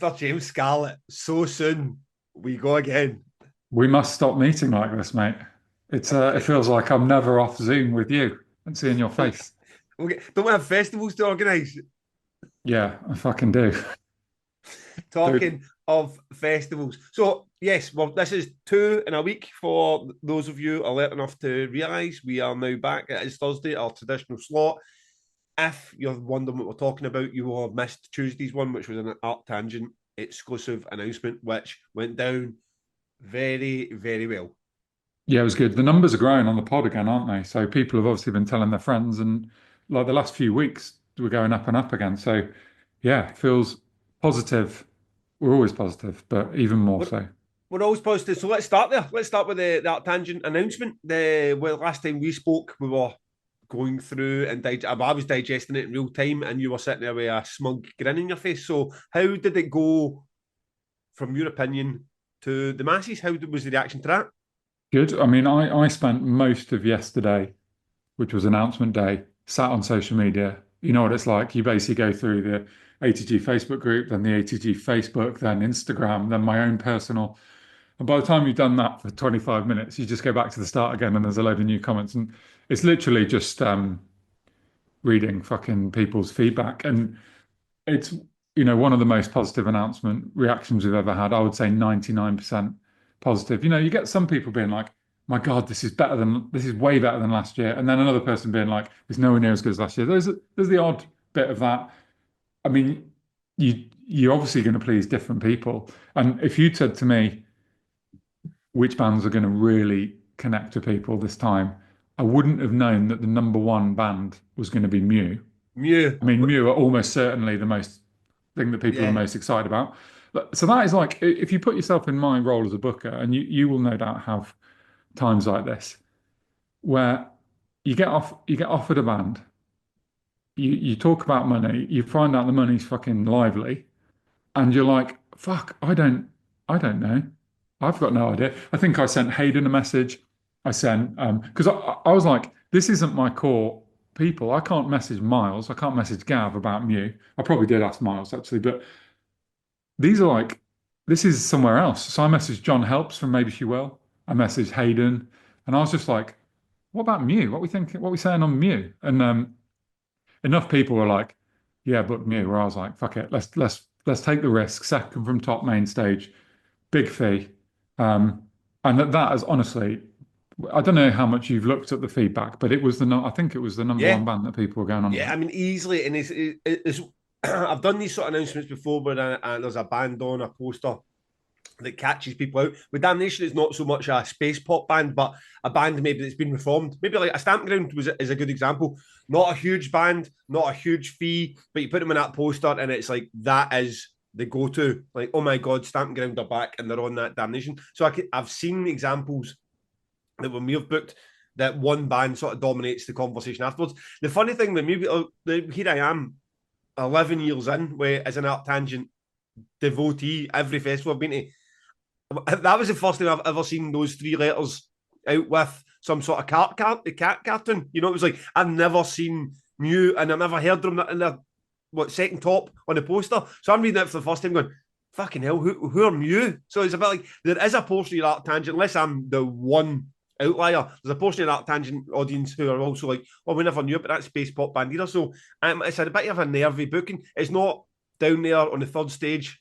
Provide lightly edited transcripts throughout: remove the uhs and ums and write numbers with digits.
Mr. James Scarlett, so soon we go again. We must stop meeting like this, mate. It feels like I'm never off Zoom with you and seeing your face. Don't we have festivals to organise? Yeah, I fucking do. Dude, Talking of festivals. So, yes, well, this is two in a week for those of you alert enough to realise we are now back. It is Thursday, our traditional slot. If you're wondering what we're talking about, you will have missed Tuesday's one, which was an ArcTangent exclusive announcement, which went down very, very well. yeah, it was good. The numbers are growing on the pod again, aren't they? So people have obviously been telling their friends, and like the last few weeks, we're going up and up again. So yeah, it feels positive. We're always positive, but even more We're, so. we're always positive. So let's start there. Let's start with that tangent announcement. Last time we spoke, we were going through and I was digesting it in real time, and you were sitting there with a smug grin in your face. So how did it go from your opinion to the masses? How was the reaction to that? Good. I mean, I spent most of yesterday, which was announcement day, sat on social media. You know what it's like. You basically go through the ATG Facebook group, then the ATG Facebook, then Instagram, then my own personal. And by the time you've done that for 25 minutes, you just go back to the start again and there's a load of new comments. And it's literally just reading fucking people's feedback. And it's, one of the most positive announcement reactions we've ever had. I would say 99% positive. You get some people being like, my God, this is way better than last year. And then another person being like, it's nowhere near as good as last year. There's the odd bit of that. I mean, you're obviously going to please different people. And if you said to me which bands are going to really connect to people this time, I wouldn't have known that the number one band was going to be Mew. Mew, I mean, Mew are almost certainly the most thing that people are yeah, most excited about. So that is like, if you put yourself in my role as a booker, and you will no doubt have times like this where you get offered a band, you talk about money, you find out the money's fucking lively, and you're like, fuck, I don't know. I've got no idea. I think I sent Hayden a message. I sent because I was like, this isn't my core people. I can't message Miles. I can't message Gav about Mew. I probably did ask Miles actually, but these are like, this is somewhere else. So I messaged John Helps from Maybe She Will. I messaged Hayden, and I was just like, what about Mew? What we think? What we saying on Mew? And enough people were like, yeah, but Mew. Where I was like, fuck it, let's take the risk. Second from top main stage, big fee, and that is honestly, I don't know how much you've looked at the feedback, but it was I think it was the number yeah, one band that people were going on yeah. I about. mean, easily, and it's I've done these sort of announcements before, where there's a band on a poster that catches people out. With Damnation, it's not so much a space pop band, but a band maybe that's been reformed. Maybe like a Stamping Ground is a good example. Not a huge band, not a huge fee, but you put them in that poster, and it's like that is the go-to. Like, oh my god, Stamping Ground are back, and they're on that Damnation. So I've seen examples that when we have booked that one band sort of dominates the conversation afterwards. The funny thing with me, here I am, 11 years in, where as an art tangent devotee, every festival I've been to, that was the first time I've ever seen those three letters out with some sort of the cat cartoon. It was like I've never seen Mew and I've never heard them in their second top on the poster. So I'm reading it for the first time, going, "Fucking hell, who are Mew?" So it's a bit like there is a portion of that tangent, unless I'm the one outlier. There's a portion of that tangent audience who are also like, "Oh, we never knew about that space pop band either." So it's a bit of a nervy booking. It's not down there on the third stage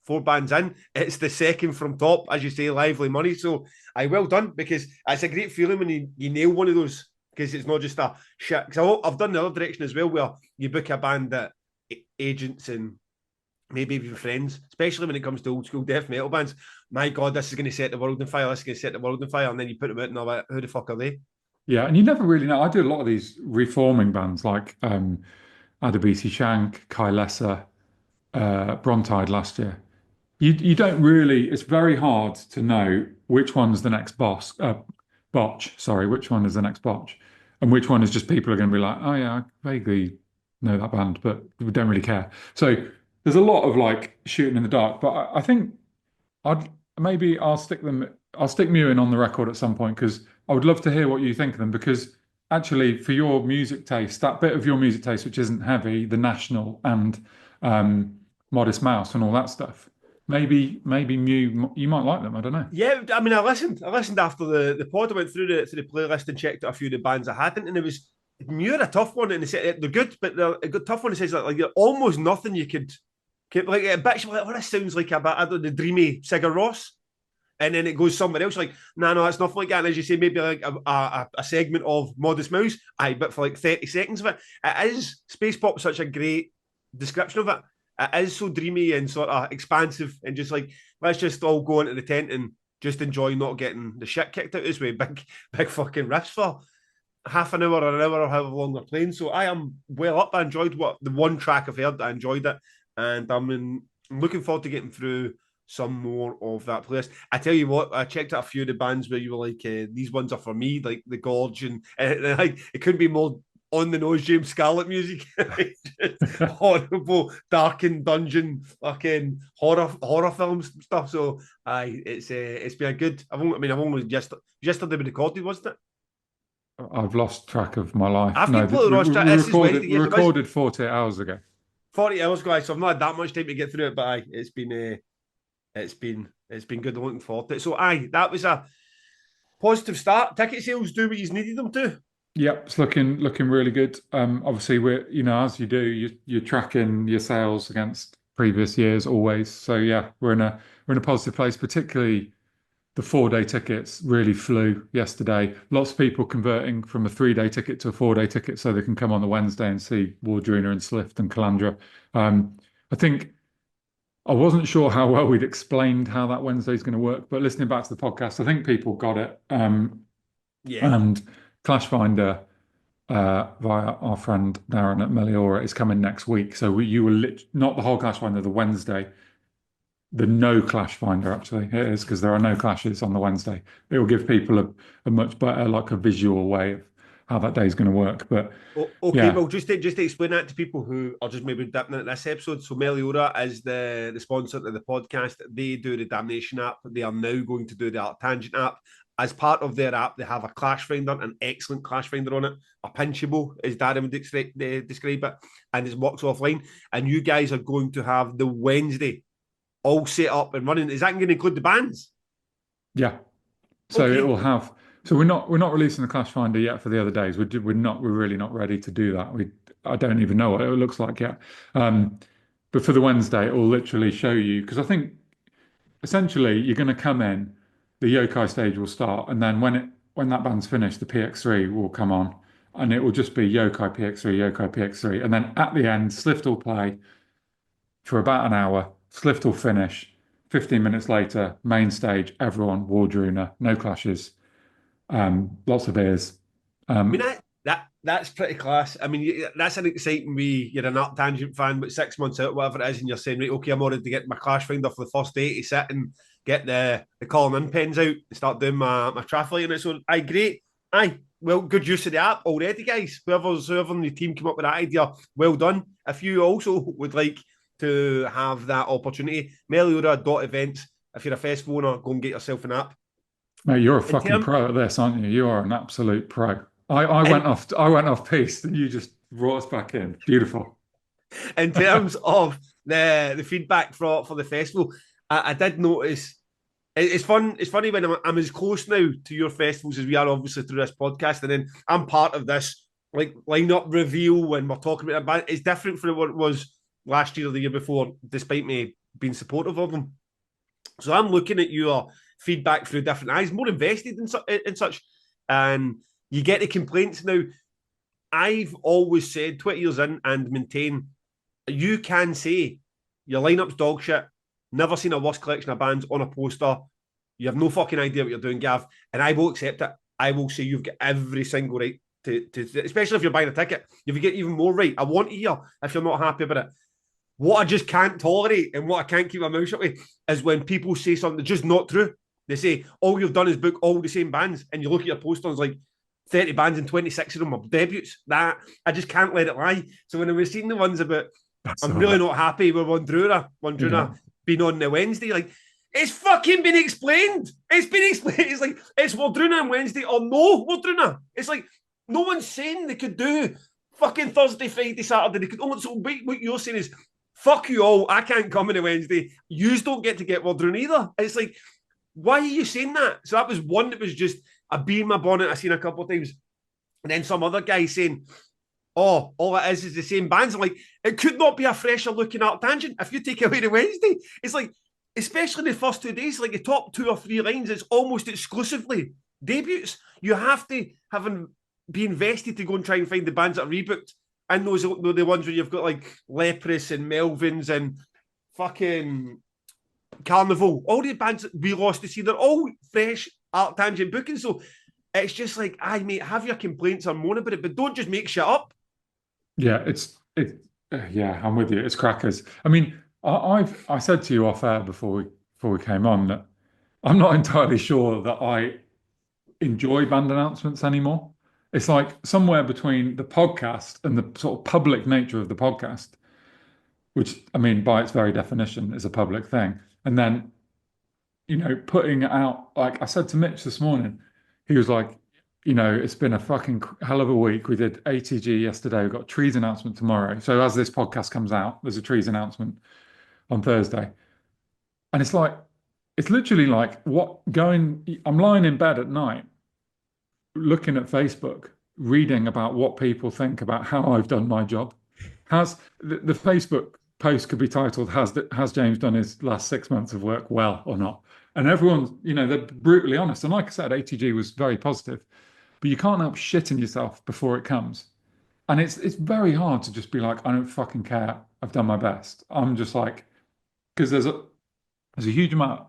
four bands in. It's the second from top, as you say, lively money. So I well done, because it's a great feeling when you nail one of those, because it's not just a shit. Because I've done the other direction as well, where you book a band that agents and maybe even friends, especially when it comes to old school death metal bands. My God, this is going to set the world on fire. This is going to set the world on fire. And then you put them out and they're like, who the fuck are they? Yeah, and you never really know. I do a lot of these reforming bands like Adabisi Shank, Kai Lesser, Brontide last year. You don't really, it's very hard to know which one's the next botch, sorry, which one is the next botch, and which one is just people are going to be like, oh yeah, I vaguely know that band, but we don't really care. So there's a lot of like shooting in the dark, but I think I'd maybe I'll stick Mew in on the record at some point because I would love to hear what you think of them because actually for your music taste, that bit of your music taste which isn't heavy, the national and um Modest Mouse and all that stuff. Maybe Mew, you might like them. I don't know. Yeah, I mean, I listened after the pod. I went through the playlist and checked out a few of the bands I hadn't, and it was Muir a tough one. And they said they're good, but they're a good tough one. It says like almost nothing you could like a bit. Like, well, this sounds like a bit of the dreamy Sigur Rós, and then it goes somewhere else. Like, no, it's nothing like that. And as you say, maybe like a segment of Modest Mouse, but for like 30 seconds of it, it is space pop. Such a great description of it. It is so dreamy and sort of expansive, and just like let's just all go into the tent and just enjoy not getting the shit kicked out of us with big fucking riffs for half an hour or an hour or however long they're playing. So I am well up. I enjoyed the one track I've heard. I enjoyed it, and I'm looking forward to getting through some more of that playlist. I tell you what, I checked out a few of the bands where you were like, these ones are for me, like the Gorge, and like it couldn't be more on the nose James Scarlett music. Horrible, darkened dungeon, fucking horror films and stuff. So it's been a good. I've only just yesterday we recorded, wasn't it? I've lost track of my life. I've No, completely lost track. This is Wednesday. we recorded 48 hours ago. 40 hours, guys. So I've not had that much time to get through it, but it's been good. I'm looking forward to it. So that was a positive start. Ticket sales do what you needed them to. Yep, it's looking really good. Obviously, we're as you do, you're tracking your sales against previous years always. So yeah, we're in a positive place. Particularly the 4-day tickets really flew yesterday. Lots of people converting from a 3-day ticket to a 4-day ticket so they can come on the Wednesday and see Wardruna and Slift and Calandra. I think I wasn't sure how well we'd explained how that Wednesday is going to work, but listening back to the podcast, I think people got it. Yeah. And Clashfinder via our friend Darren at Meliora is coming next week. So you will not the whole Clashfinder, the Wednesday, the no Clashfinder actually it is because there are no clashes on the Wednesday. It will give people a much better like a visual way of how that day is going to work. But okay, yeah. well, just to explain that to people who are just maybe dipping into this episode. So Meliora is the sponsor of the podcast. They do the Damnation app. They are now going to do the ArcTangent app. As part of their app, they have a clash finder, an excellent clash finder on it, a pinchable, as Darren would describe it, and it works offline. And you guys are going to have the Wednesday all set up and running. Is that going to include the bands? Yeah. So okay. It will have. So we're not releasing the clash finder yet for the other days. We're really not ready to do that. I don't even know what it looks like yet. But for the Wednesday, it will literally show you because I think essentially you're going to come in. The yokai stage will start, and then when that band's finished, the PX3 will come on, and it will just be yokai PX3, and then at the end, Slift will play for about an hour. Slift will finish. 15 minutes later, main stage, everyone, Wardruna, no clashes, lots of beers. I mean that's pretty class. I mean that's an exciting wee. You're an ArcTangent fan, but 6 months out, whatever it is, and you're saying, right, okay, I'm already to get my clash finder for the first day to sit and get the calling in pens out and start doing my traffic in it. So great. Well, good use of the app already, guys. Whoever in the team came up with that idea, well done. If you also would like to have that opportunity, Meliora.events. If you're a festival owner, go and get yourself an app. Mate, you're a fucking pro at this, aren't you? You are an absolute pro. I went off piste and you just brought us back in. Beautiful. In terms of the feedback for the festival, I did notice it's fun. It's funny when I'm as close now to your festivals as we are, obviously through this podcast, and then I'm part of this like lineup reveal when we're talking about a band. It's different from what it was last year or the year before, despite me being supportive of them. So I'm looking at your feedback through different eyes, more invested in such, and you get the complaints now. I've always said 20 years in and maintain you can say your lineup's dog shit. Never seen a worse collection of bands on a poster. You have no fucking idea what you're doing, Gav. And I will accept it. I will say you've got every single right to especially if you're buying a ticket. If you get even more right, I want to hear if you're not happy about it. What I just can't tolerate and what I can't keep my mouth shut with is when people say something that's just not true. They say, all you've done is book all the same bands, and you look at your poster and it's like 30 bands and 26 of them are debuts. That I just can't let it lie. So when I was seeing the ones about I'm really not happy with Wandruna being on the Wednesday. Like, it's fucking been explained. It's been explained. It's like, it's Wandruna on Wednesday or no Wandruna. It's like, no one's saying they could do fucking Thursday, Friday, Saturday. They could only, so what you're saying is fuck you all. I can't come on a Wednesday. Yous don't get to get word on either. It's like, why are you saying that? So that was one that was just a bee in my bonnet I've seen a couple of times. And then some other guy saying, oh, all it is the same bands. I'm like, it could not be a fresher looking ArcTangent if you take away the Wednesday. It's like, especially the first 2 days, like the top 2 or 3 lines, it's almost exclusively debuts. You have to be invested to go and try and find the bands that are rebooked. And those are the ones where you've got like Leprous and Melvins and fucking Carnival. All the bands that we lost to see, they're all fresh ArcTangent bookings. So it's just like, aye, mate, have your complaints or moan about it, but don't just make shit up. Yeah, yeah, I'm with you. It's crackers. I mean, I said to you off air before we came on that I'm not entirely sure that I enjoy band announcements anymore. It's like somewhere between the podcast and the sort of public nature of the podcast, which I mean, by its very definition, is a public thing. And then, putting it out, like I said to Mitch this morning, he was like, it's been a fucking hell of a week. We did ATG yesterday. We've got a trees announcement tomorrow. So as this podcast comes out, there's a trees announcement on Thursday. And it's literally like I'm lying in bed at night, looking at Facebook, reading about what people think about how I've done my job. Has the Facebook post could be titled, has James done his last 6 months of work well or not? And everyone's, they're brutally honest. And like I said, ATG was very positive, but you can't help shitting yourself before it comes. And it's very hard to just be like, I don't fucking care. I've done my best. I'm just like, because there's a huge amount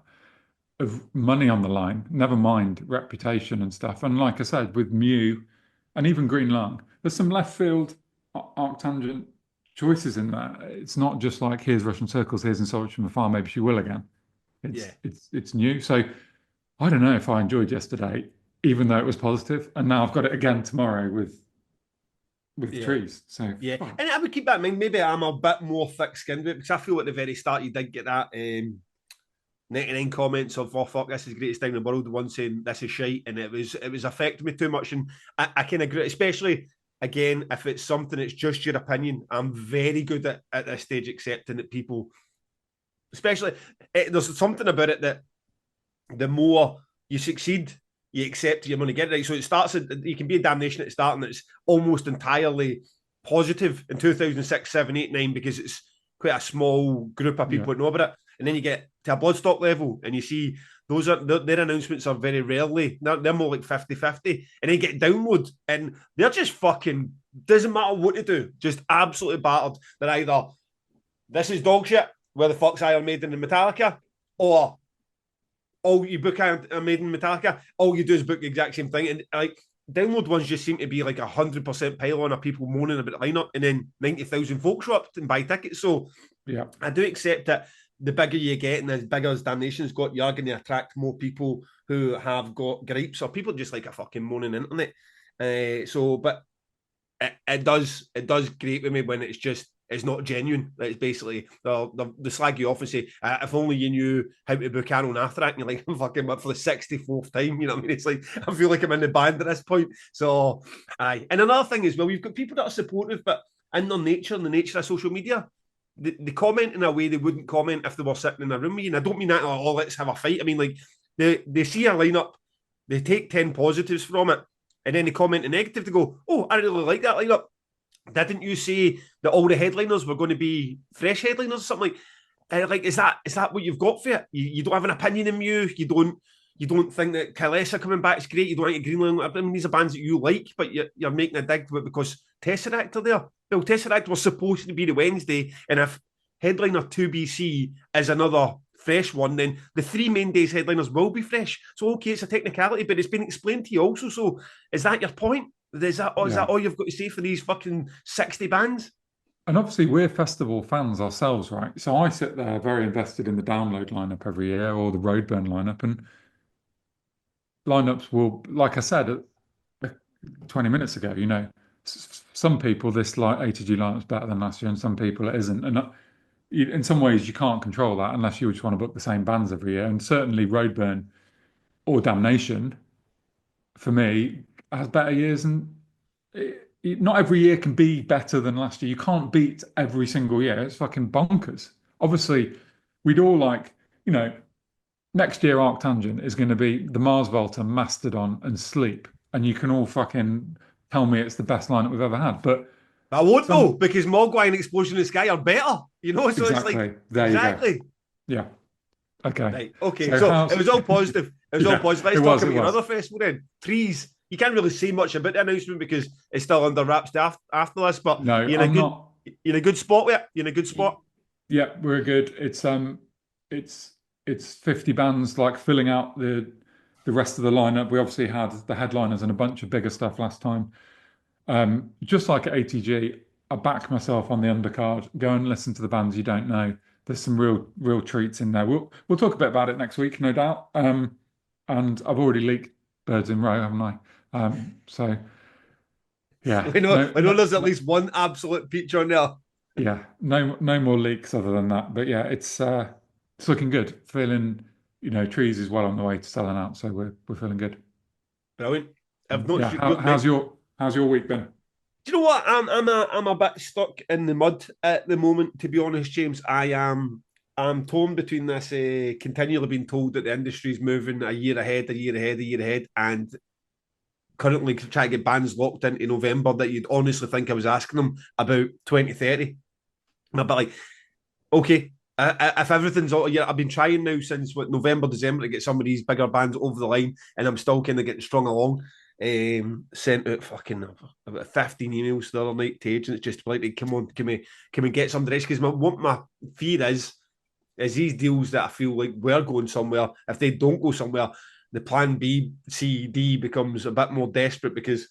of money on the line, never mind reputation and stuff. And like I said, with Mew and even Green Lung, there's some left field ArcTangent choices in there. It's not just like here's Russian Circles, here's In Solitude from Afar, maybe she will again. Yeah. It's new. So I don't know if I enjoyed yesterday, even though it was positive, and now I've got it again tomorrow with trees. So yeah, and I would keep that in mind. Maybe I'm a bit more thick-skinned with it because I feel at the very start you did get that 99 comments of "oh fuck, this is the greatest thing in the world," one saying this is shite, and it was affecting me too much, and I can agree, especially again if it's something that's just your opinion. I'm very good at this stage accepting that people, especially there's something about it that the more you succeed, you accept you're going to get it right. So it starts, you can be a Damnation at the start, and it's almost entirely positive in 2006, 7, 8, 9, because it's quite a small group of people that know about it. And then you get to a Bloodstock level, and you see their announcements are very rarely, they're more like 50-50. And then you get Download, and they're just fucking, doesn't matter what to do, just absolutely battered. They're either, this is dog shit, where the fuck's Iron Maiden and Metallica, or you book Iron Maiden Metallica, all you do is book the exact same thing. And like Download ones just seem to be like 100% pile-on of people moaning about the lineup, and then 90,000 folks show up and buy tickets. So yeah, I do accept that the bigger you get and as bigger as Damnation's got, you're going to attract more people who have got gripes, or people just like a fucking moaning internet. But it does grate with me when it's not genuine. It's basically the slag you off and say, if only you knew how to book Aaron Athrak, and you're like, I'm fucking up for the 64th time. You know what I mean? It's like, I feel like I'm in the band at this point. So, aye. And another thing as well, we've got people that are supportive, but in their nature, in the nature of social media, they comment in a way they wouldn't comment if they were sitting in a room with you. And I don't mean that, oh, let's have a fight. I mean, like, they see a lineup, they take 10 positives from it, and then they comment in negative to go, oh, I really like that lineup. Didn't you say that all the headliners were going to be fresh headliners or something like is that what you've got for it? You don't have an opinion in you. You don't think that Kylesa coming back is great. You don't like Greenland. I mean, these are bands that you like, but you're making a dig because Tesseract are there. Well, Tesseract was supposed to be the Wednesday, and if headliner 2BC is another fresh one, then the 3 main days headliners will be fresh. So okay, it's a technicality, but it's been explained to you also. So is that your point? Is that all you've got to say for these fucking 60 bands? And obviously we're festival fans ourselves, right? So I sit there very invested in the Download lineup every year, or the Roadburn lineup, and lineups will, like I said 20 minutes ago, some people this ATG lineup's better than last year, and some people it isn't. And in some ways you can't control that unless you just want to book the same bands every year. And certainly Roadburn or Damnation, for me, has better years, and not every year can be better than last year. You can't beat every single year. It's fucking bonkers. Obviously, we'd all like, you know, next year ArcTangent is going to be the Mars Volta, Mastodon, and Sleep, and you can all fucking tell me it's the best lineup we've ever had. But I won't though, some because Mogwai and Explosion in the Sky are better, you know. So it's like exactly there you go. exactly Yeah. Okay. right. Okay, So so it how's was all positive. It was all yeah, positive. it Let's talk was, it about your was. other festival then. Trees. You can't really say much about the announcement because it's still under wraps after this. But No, you're in a I'm good, not. you're in a good spot with it. You're in a good spot. Yeah, we're good. It's it's 50 bands like filling out the rest of the lineup. We obviously had the headliners and a bunch of bigger stuff last time. Just like at ATG, I back myself on the undercard. Go and listen to the bands you don't know. There's some real treats in there. We'll talk a bit about it next week, no doubt. And I've already leaked Birds in Row, haven't I? So yeah, We know there's at least one absolute peach on there. yeah, no more leaks other than that. But yeah, it's looking good. Feeling, trees is well on the way to selling out, so we're feeling good. Brilliant. I've noticed Yeah, you how's your week been? do you know what? I'm a bit stuck in the mud at the moment, to be honest, James. I'm torn between this continually being told that the industry is moving a year ahead, a year ahead, a year ahead, and currently trying to get bands locked into November that you'd honestly think I was asking them about 2030. I'm a bit like, okay, if everything's all, yeah, I've been trying now since November, December to get some of these bigger bands over the line, and I'm still kind of getting strung along. Sent out fucking about 15 emails the other night to agents just like, come on, can we get some rest? Because what my fear is these deals that I feel like we're going somewhere. If they don't go somewhere, the plan B, C, D becomes a bit more desperate because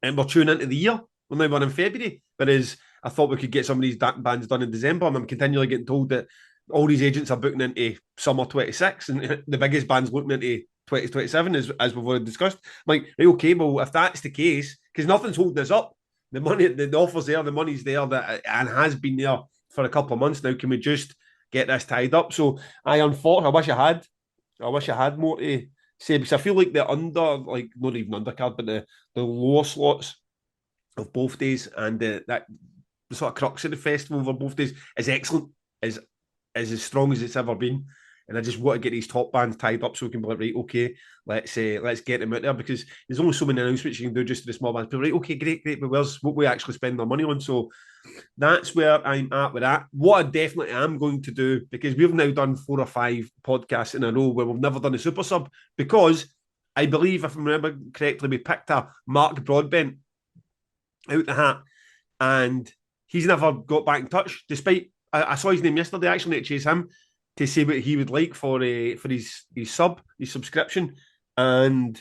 and we're tuning into the year. We're now in February, whereas I thought we could get some of these bands done in December, and I'm continually getting told that all these agents are booking into summer 26, and the biggest band's looking into 2027, as we've already discussed. I'm like, right, okay, well, if that's the case, because nothing's holding us up, the money, the offer's there, the money's there, that and has been there for a couple of months now. Can we just get this tied up? So I wish I had more to say because I feel like the under, like not even undercard, but the lower slots of both days and that the sort of crux of the festival over both days is excellent, is as strong as it's ever been. And I just want to get these top bands tied up so we can be like, right, okay, let's get them out there because there's only so many announcements you can do just to the small bands. But right, okay, great, but where's what we actually spend our money on? So that's where I'm at with that. What I definitely am going to do, because we've now done 4 or 5 podcasts in a row where we've never done a super sub, because I believe, if I remember correctly, we picked a Mark Broadbent out the hat, and he's never got back in touch. Despite I saw his name yesterday, I actually need to chase him to see what he would like for his subscription. And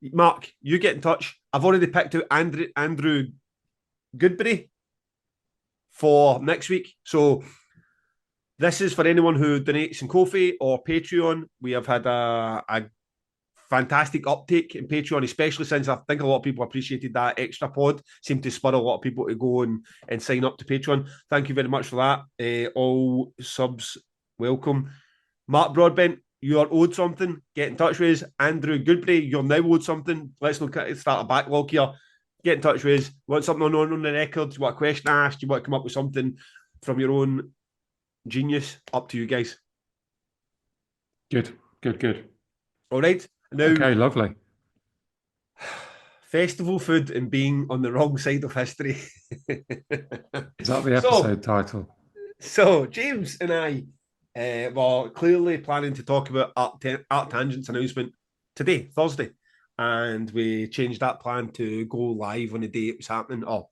Mark, you get in touch. I've already picked out Andrew Goodberry for next week. So this is for anyone who donates in Ko-fi or Patreon. We have had a fantastic uptake in Patreon, especially since I think a lot of people appreciated that extra pod. Seemed to spur a lot of people to go and sign up to Patreon. Thank you very much for that. All subs welcome. Mark Broadbent, you are owed something. Get in touch with us. Andrew Goodbury, you're now owed something. Let's look at start a backlog here. Get in touch with us. Want something on the record? You want a question asked? You want to come up with something from your own genius? Up to you guys. Good. All right. Now, Okay, lovely. festival food and being on the wrong side of history. Is that the so, episode title? so James and I were clearly planning to talk about ArcTangent's announcement today, Thursday, and we changed that plan to go live on the day it was happening. Oh,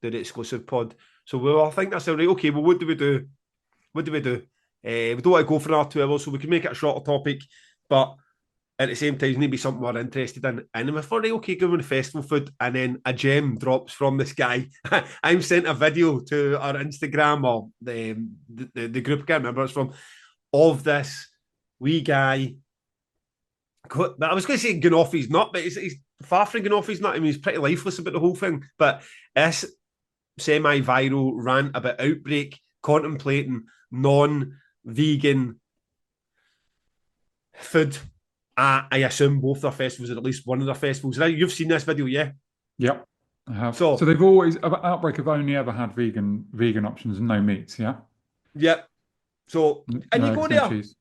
do the exclusive pod. So we were thinking that's right. Okay, well, what do we do? What do we do? We don't want to go for another 2 hours, so we can make it a shorter topic, but at the same time, maybe something we're interested in. And then we thought, right, okay, go on the festival food. And then a gem drops from the sky. I'm sent a video to our Instagram or the group, I can't remember it's from, of this wee guy. I was going to say going off his nut, but he's far from going off his nut. I mean, he's pretty lifeless about the whole thing. But this semi-viral rant about Outbreak contemplating non-vegan food. I assume both their festivals, or at least one of their festivals. Now, you've seen this video, yeah? Yep. I have. So So, they've always Outbreak have only ever had vegan options and no meats. Yeah, yeah. So, and no you go eggs, no there, cheese.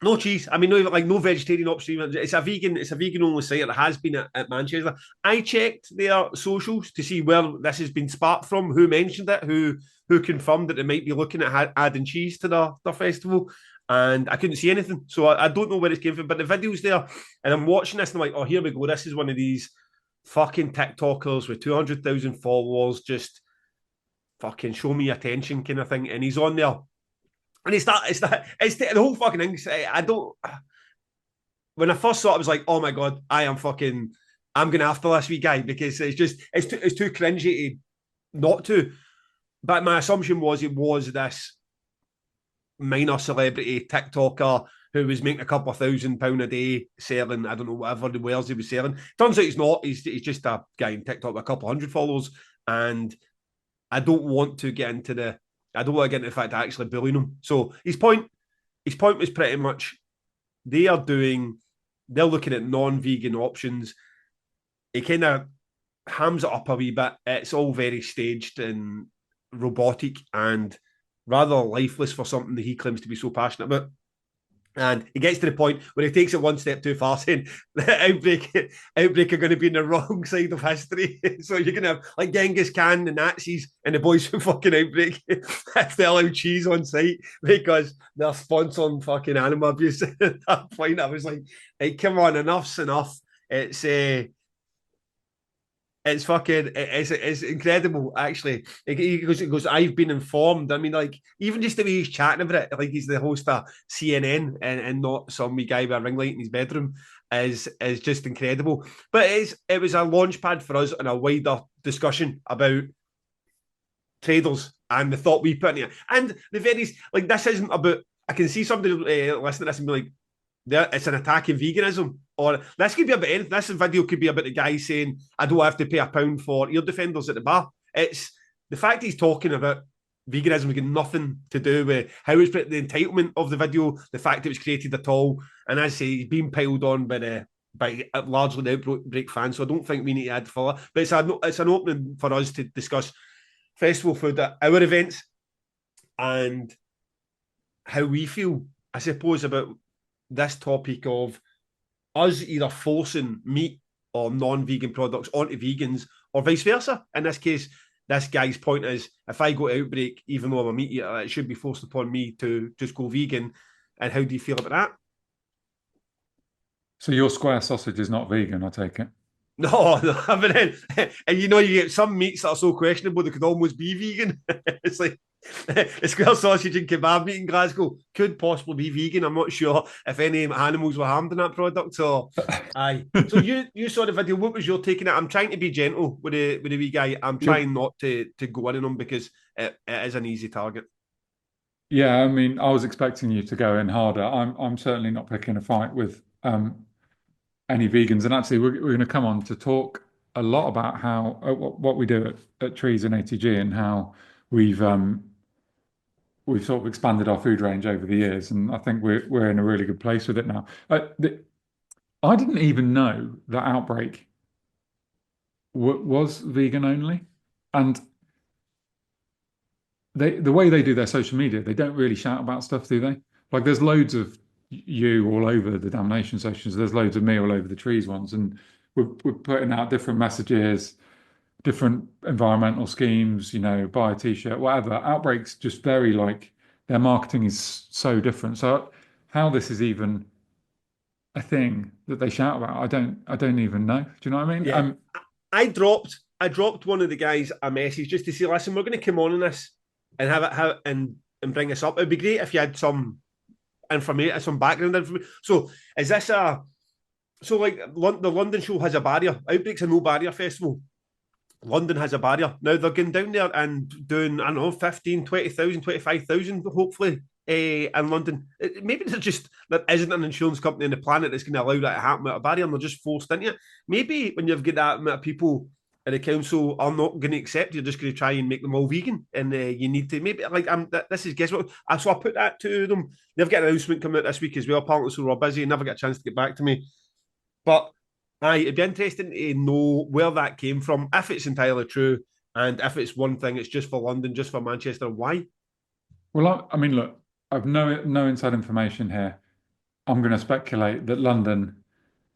no cheese. I mean, no, like no vegetarian option. It's a vegan only site. It has been at Manchester. I checked their socials to see where this has been sparked from, who mentioned it, who confirmed that they might be looking at adding cheese to their festival. And I couldn't see anything. So I don't know where it came from, but the video's there. And I'm watching this and I'm like, oh, here we go. This is one of these fucking TikTokers with 200,000 followers, just fucking show me attention kind of thing. And he's on there. And it's the whole fucking thing. I don't, when I first saw it, I was like, oh my God, I'm going after this wee guy because it's too cringy to not to. But my assumption was it was this minor celebrity TikToker who was making a couple of £1,000 a day selling, I don't know, whatever the wares he was selling. Turns out he's not. He's just a guy in TikTok with a couple hundred followers. And I don't want to get into the fact of actually bullying him. So his point was pretty much they're looking at non-vegan options. He kind of hams it up a wee bit. It's all very staged and robotic and rather lifeless for something that he claims to be so passionate about. And he gets to the point where he takes it one step too far, saying the outbreak are going to be on the wrong side of history. So you're going to have like Genghis Khan, the Nazis, and the boys from fucking Outbreak if they allow cheese on site because they're sponsoring fucking animal abuse. At that point, I was like, hey, come on, enough's enough. It's fucking it's incredible actually. He goes, I've been informed. I mean, like even just the way he's chatting about it, like he's the host of CNN and not some wee guy with a ring light in his bedroom is just incredible. But it was a launch pad for us and a wider discussion about traders and the thought we put in it. And the very like this isn't about I can see somebody listening to this and be like, it's an attack on veganism. Or this could be about anything. This video could be about the guy saying, I don't have to pay £1 for ear defenders at the bar. It's the fact he's talking about veganism has got nothing to do with how it's the entitlement of the video, the fact it was created at all. And as I say, he's being piled on by largely the Outbreak fans. So I don't think we need to add further. But it's an opening for us to discuss festival food at our events and how we feel, I suppose, about this topic of us either forcing meat or non-vegan products onto vegans or vice versa. In this case, this guy's point is if I go to Outbreak, even though I'm a meat eater, it should be forced upon me to just go vegan. And how do you feel about that? So your square sausage is not vegan, I take it. No, no, I mean, and you get some meats that are so questionable they could almost be vegan. It's like the square sausage and kebab meat in Glasgow could possibly be vegan. I'm not sure if any animals were harmed in that product. So, aye. So you saw the video. What was your take on it? I'm trying to be gentle with the wee guy. I'm trying not to go in on him because it is an easy target. Yeah, I mean, I was expecting you to go in harder. I'm certainly not picking a fight with any vegans. And actually, we're going to come on to talk a lot about how what we do at Trees and ATG and how we've sort of expanded our food range over the years, and I think we're in a really good place with it now. I didn't even know that Outbreak was vegan only, and the way they do their social media, they don't really shout about stuff, do they? Like there's loads of you all over the Damnation socials. There's loads of me all over the Trees ones, and we're putting out different messages, different environmental schemes, buy a t-shirt, whatever. Outbreak's just very like their marketing is so different. So how this is even a thing that they shout about, I don't even know. Do you know what I mean? Yeah. I dropped one of the guys a message just to say, listen, we're going to come on this and and bring this up. It'd be great if you had some information, some background information. So is this like the London show has a barrier? Outbreak's a no barrier festival. London has a barrier. Now they're going down there and doing, I don't know, 15, 20,000, 25,000, hopefully, in London. Maybe there isn't an insurance company on the planet that's going to allow that to happen with a barrier and they're just forced into it. Maybe when you've got that amount of people in the council are not going to accept, you're just going to try and make them all vegan. And you need to, maybe, like, this is guesswork. So I put that to them. They've got an announcement coming out this week as well, apparently, so we're busy and never get a chance to get back to me. But Aye, it'd be interesting to know where that came from, if it's entirely true, and if it's one thing, it's just for London, just for Manchester. Why? Well, I mean, look, I've no inside information here. I'm going to speculate that London,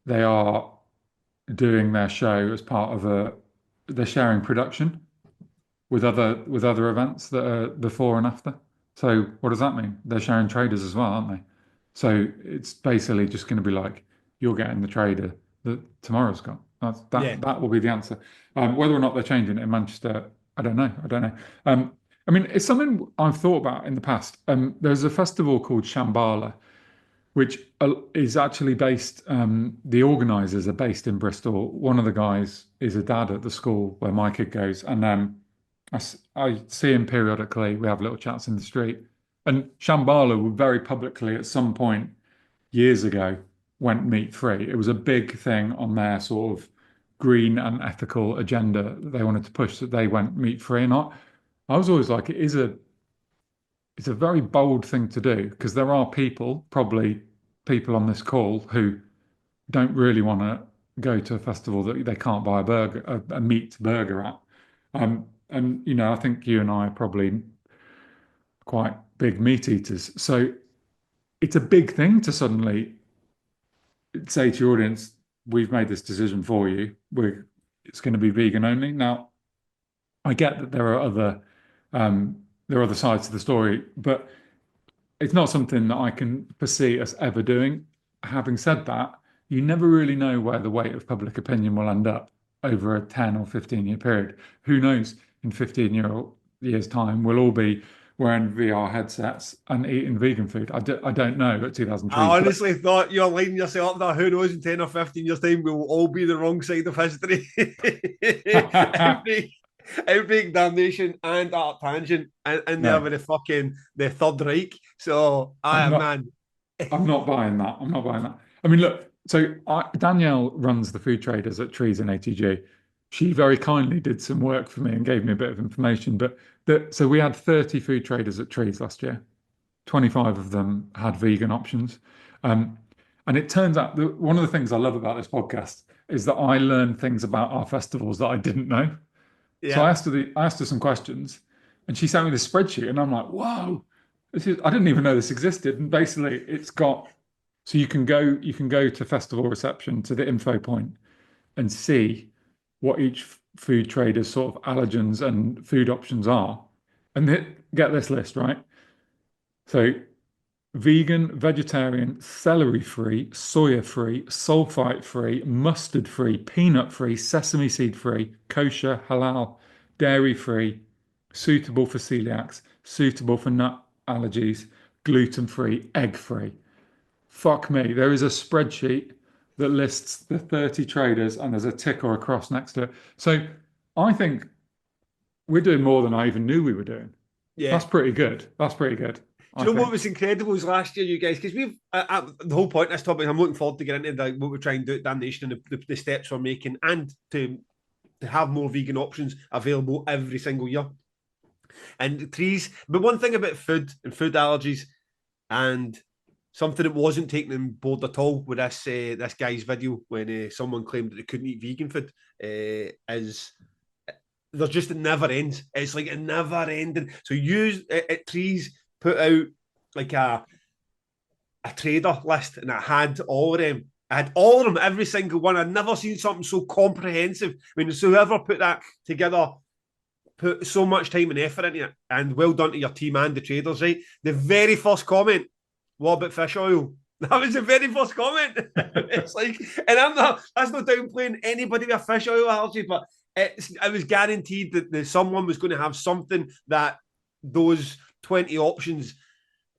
they are doing their show as part of they're sharing production with other events that are before and after. So what does that mean? They're sharing traders as well, aren't they? So it's basically just going to be like you're getting the trader that tomorrow's got. Yeah, That will be the answer. Whether or not they're changing it in Manchester, I don't know. I don't know. I mean, it's something I've thought about in the past. There's a festival called Shambhala, which is actually based, the organisers are based in Bristol. One of the guys is a dad at the school where my kid goes. And I see him periodically. We have little chats in the street. And Shambhala were very publicly at some point years ago went meat free. It was a big thing on their sort of green and ethical agenda that they wanted to push that they went meat free. And I was always like, it's a very bold thing to do because there are people, probably people on this call, who don't really want to go to a festival that they can't buy a burger, a meat burger at. And I think you and I are probably quite big meat eaters. So it's a big thing to suddenly say to your audience, we've made this decision for you. It's going to be vegan only. Now, I get that there are other sides to the story, but it's not something that I can foresee us ever doing. Having said that, you never really know where the weight of public opinion will end up over a 10 or 15-year period. Who knows, in 15 years' time, we'll all be wearing VR headsets and eating vegan food. I don't know at I 2003. But honestly thought you're lining yourself up there. Who knows, in 10 or 15 years' time, we will all be the wrong side of history. Outbreak, Damnation, and ArcTangent in there no, with the Third Reich. So, I'm I not. man, I'm not buying that. I'm not buying that. I mean, look, so Danielle runs the food traders at Trees in ATG. She very kindly did some work for me and gave me a bit of information. But so we had 30 food traders at Trees last year. 25 of them had vegan options. Um, and it turns out that one of the things I love about this podcast is that I learn things about our festivals that I didn't know. So yeah, I asked her some questions, and she sent me this spreadsheet, and I'm like, "Whoa, I didn't even know this existed." And basically, it's got so you can go to festival reception to the info point and see what each food trader's sort of allergens and food options are, and get this list right. So vegan, vegetarian, celery free, soya free, sulfite free, mustard free, peanut free, sesame seed free, kosher, halal, dairy free, suitable for celiacs, suitable for nut allergies, gluten free, egg free. Fuck me. There is a spreadsheet that lists the 30 traders and there's a tick or a cross next to it. So I think we're doing more than I even knew we were doing. yeah. That's pretty good. That's pretty good, Do I you know what think. was incredible was last year, you guys? Because we've the whole point of this topic. I'm looking forward to getting into what we're trying to do at Damnation and the steps we're making, and to have more vegan options available every single year. And trees, but one thing about food and food allergies, and something that wasn't taken on board at all with this guy's video when someone claimed that they couldn't eat vegan food is there's just it never ends. It's like it never ending. So you at Trees put out like a trader list, and I had all of them. I had all of them, every single one. I'd never seen something so comprehensive. I mean, so whoever put that together put so much time and effort into it. And well done to your team and the traders, right? The very first comment, what about fish oil? That was the very first comment. It's like, and that's not downplaying anybody with a fish oil allergy, but it was guaranteed that someone was going to have something that those 20 options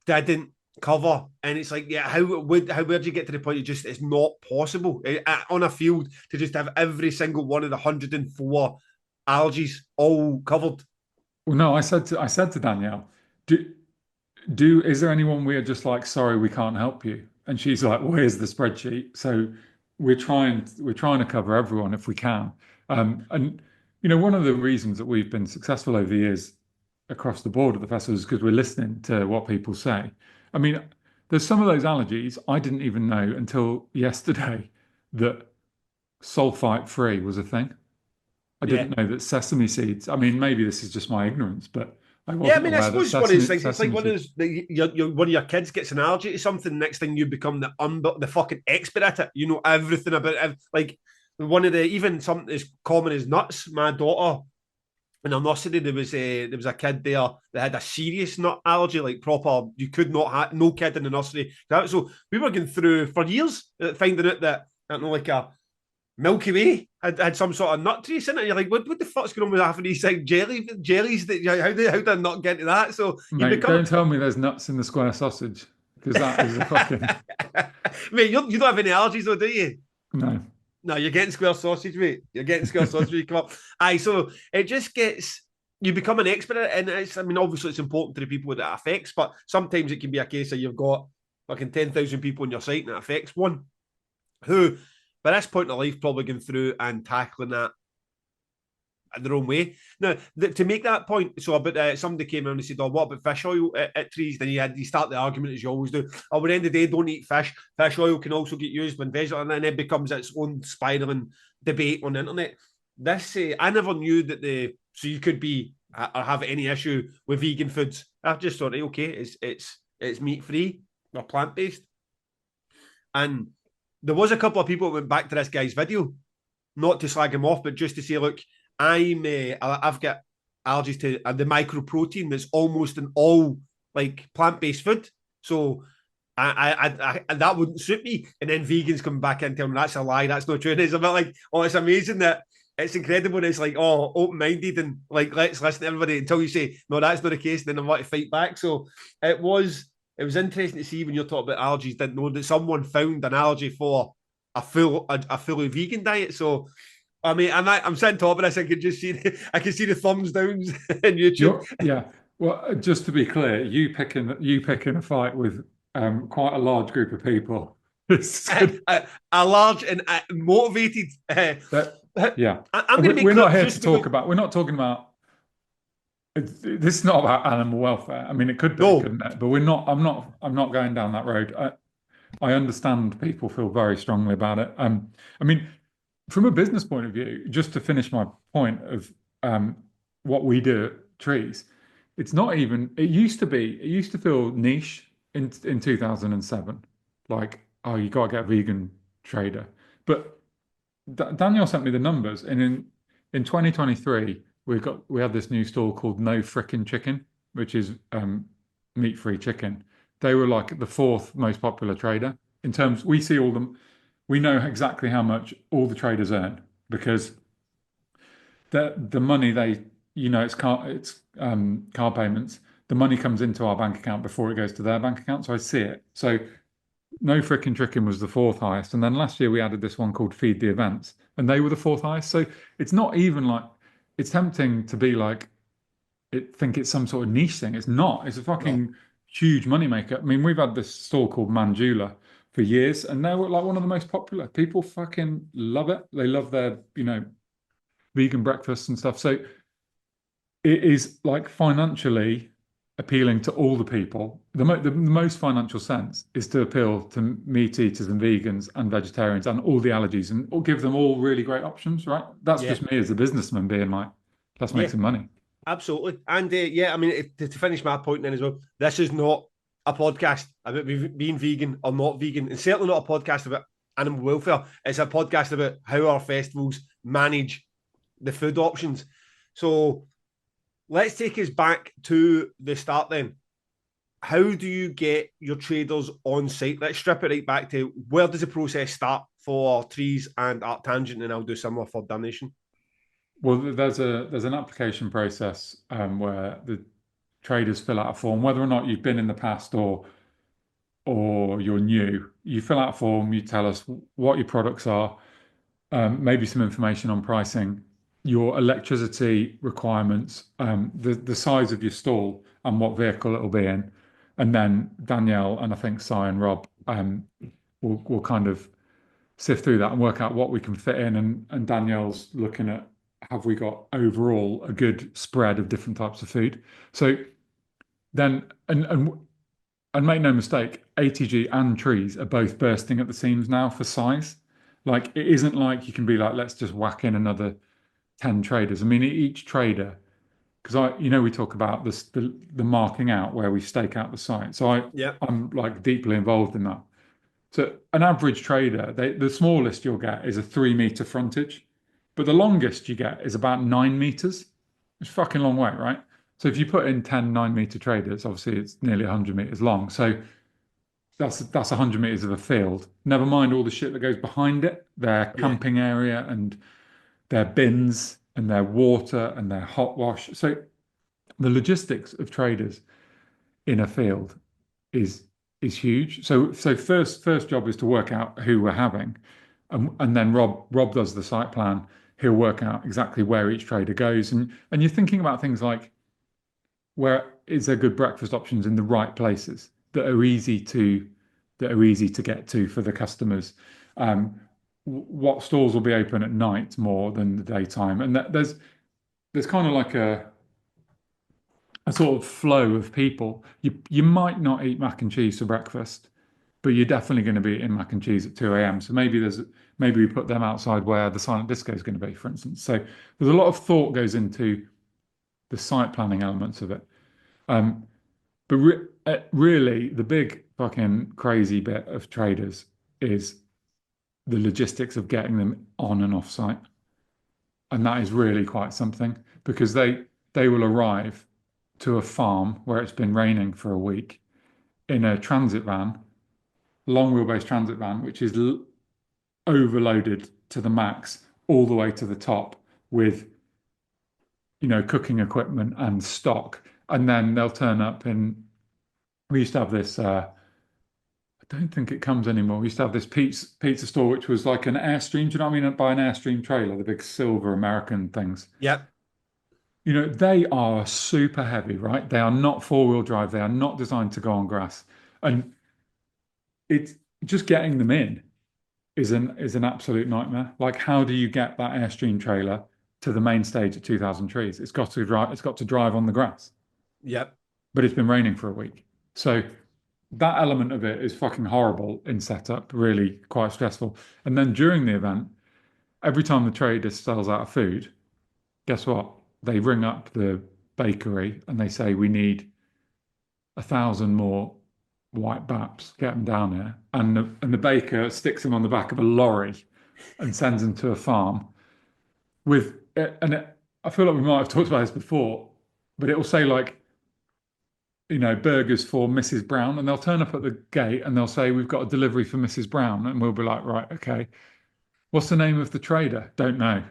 didn't cover. And it's like, yeah, where'd you get to the point? It's not possible on a field to just have every single one of the 104 allergies all covered. Well, no, I said to Danielle, do is there anyone we're just like, sorry, we can't help you? And she's like, well, here's the spreadsheet. So we're trying to cover everyone if we can. And one of the reasons that we've been successful over the years across the board at the festival is because we're listening to what people say. I mean, there's some of those allergies I didn't even know until yesterday that sulfite free was a thing. I Yeah. didn't know that sesame seeds. I mean, maybe this is just my ignorance, but I Yeah, I wasn't mean, I aware that suppose it's one of those things. It's like sesame one of seeds. those one of your kids gets an allergy to something. Next thing you become the fucking expert at it. You know everything about it. Like one of the even something as common as nuts. My daughter in her nursery, there was a kid there that had a serious nut allergy, like proper. You could not have no kid in the nursery. So we were going through for years finding out that I don't know, like a Milky Way had some sort of nut trace in it. You're like, what the fuck's going on with half of these like jellies? That how did I not get into that? So you Mate, become, don't tell me there's nuts in the square sausage because that is a fucking mate. You don't have any allergies though, do you? no. No, you're getting square sausage, mate. You're getting square sausage when you come up. Aye, so it just gets you become an expert at it, and it's. I mean, obviously it's important to the people that it affects, but sometimes it can be a case of you've got fucking 10,000 people on your site and it affects one who, by this point in life, probably going through and tackling that in their own way. Now, to make that point, so about somebody came in and said, "Oh, what about fish oil at trees?" Then you start the argument as you always do. Oh, at the end of the day, don't eat fish. Fish oil can also get used when vegetable, and then it becomes its own spiraling debate on the internet. This I never knew that so you could be or have any issue with vegan foods. I just thought, okay, it's meat free or plant based, and there was a couple of people that went back to this guy's video, not to slag him off, but just to say, look, I've got allergies to the microprotein that's almost in all like plant-based food. So that wouldn't suit me. And then vegans come back in and tell me that's a lie, that's not true. And it's a bit like, oh, it's amazing that it's incredible. And it's like, oh, open-minded and like let's listen to everybody until you say, no, that's not the case, and then I want to fight back. So it was interesting to see when you're talking about allergies, didn't know that someone found an allergy for a fully vegan diet. So I mean, I'm sitting top of this. I can see the thumbs downs in YouTube. Yeah. Well, just to be clear, you picking a fight with quite a large group of people. It's good. A large and motivated. That, yeah. I'm going to make We're not clips here just to because. talk about. We're not talking about. This is not about animal welfare. I mean, it could be, No, couldn't it? But we're not. I'm not going down that road. I understand people feel very strongly about it. I mean, from a business point of view, just to finish my point of what we do at Trees, it's not even. It used to be. It used to feel niche in 2007. Like, oh, you got to get a vegan trader. But Daniel sent me the numbers, and in 2023, we had this new store called No Frickin' Chicken, which is meat-free chicken. They were like the fourth most popular trader in terms. We see all them. We know exactly how much all the traders earn because the money they, car payments. The money comes into our bank account before it goes to their bank account, so I see it. So no Frickin' Trickin' was the fourth highest. And then last year we added this one called Feed the Events, and they were the fourth highest. So it's not even like it's tempting to be like think it's some sort of niche thing. It's not. It's a no. fucking huge moneymaker. I mean, we've had this store called Manjula for years, and they were like one of the most popular. People fucking love it. They love their, vegan breakfasts and stuff. So it is like financially appealing to all the people. The most financial sense is to appeal to meat eaters and vegans and vegetarians and all the allergies and give them all really great options, right? That's Yeah, just me as a businessman being like, let's make yeah, some money. absolutely. And yeah, I mean, to finish my point then as well, this is not a podcast about being vegan or not vegan, and certainly not a podcast about animal welfare. It's a podcast about how our festivals manage the food options. So let's take us back to the start then. How do you get your traders on site? Let's strip it right back to where does the process start for Trees and ArcTangent, and I'll do similar for Damnation. Well, there's an application process where the traders fill out a form, whether or not you've been in the past or you're new. You fill out a form, you tell us what your products are, maybe some information on pricing, your electricity requirements, the size of your stall, and what vehicle it'll be in. And then Danielle and I think Si and Rob will kind of sift through that and work out what we can fit in. And Danielle's looking at have we got overall a good spread of different types of food. So then and make no mistake, ATG and Trees are both bursting at the seams now for size. Like it isn't like you can be like, let's just whack in another 10 traders. I mean, each trader, because we talk about this, the marking out where we stake out the site. So Yep. I'm like deeply involved in that. So an average trader, the smallest you'll get is a 3 meter frontage, but the longest you get is about 9 meters. It's a fucking long way, right? So if you put in 10 9 meter traders, obviously it's nearly 100 meters long. So that's 100 meters of a field. Never mind all the shit that goes behind it, their Yeah. camping area and their bins and their water and their hot wash. So the logistics of traders in a field is is huge. So first job is to work out who we're having, and then Rob does the site plan. He'll work out exactly where each trader goes, and you're thinking about things like where is there good breakfast options in the right places that are easy to get to for the customers. What stores will be open at night more than the daytime, and there's kind of like a sort of flow of people. You might not eat mac and cheese for breakfast, but you're definitely going to be eating mac and cheese at 2 a.m. So maybe we put them outside where the silent disco is going to be, for instance. So there's a lot of thought goes into the site planning elements of it. Um, but really, the big fucking crazy bit of traders is the logistics of getting them on and off site. And that is really quite something because they will arrive to a farm where it's been raining for a week in a transit van, long wheelbase transit van, which is overloaded to the max all the way to the top with, cooking equipment and stock. And then they'll turn up in, we used to have this, I don't think it comes anymore. We used to have this pizza store, which was like an Airstream. Do you know what I mean? By an Airstream trailer, the big silver American things. Yep. They are super heavy, right? They are not four-wheel drive. They are not designed to go on grass. And it's just getting them in is an absolute nightmare. Like, how do you get that Airstream trailer to the main stage at 2,000 trees? It's got to drive on the grass. Yep. But it's been raining for a week. So that element of it is fucking horrible in setup, really quite stressful. And then during the event, every time the trader sells out of food, guess what? They ring up the bakery and they say, we need 1,000 more white baps, get them down here. And the baker sticks them on the back of a lorry and sends them to a farm I feel like we might have talked about this before, but it will say like, burgers for Mrs. Brown, and they'll turn up at the gate and they'll say, we've got a delivery for Mrs. Brown. And we'll be like, right, okay. What's the name of the trader? Don't know.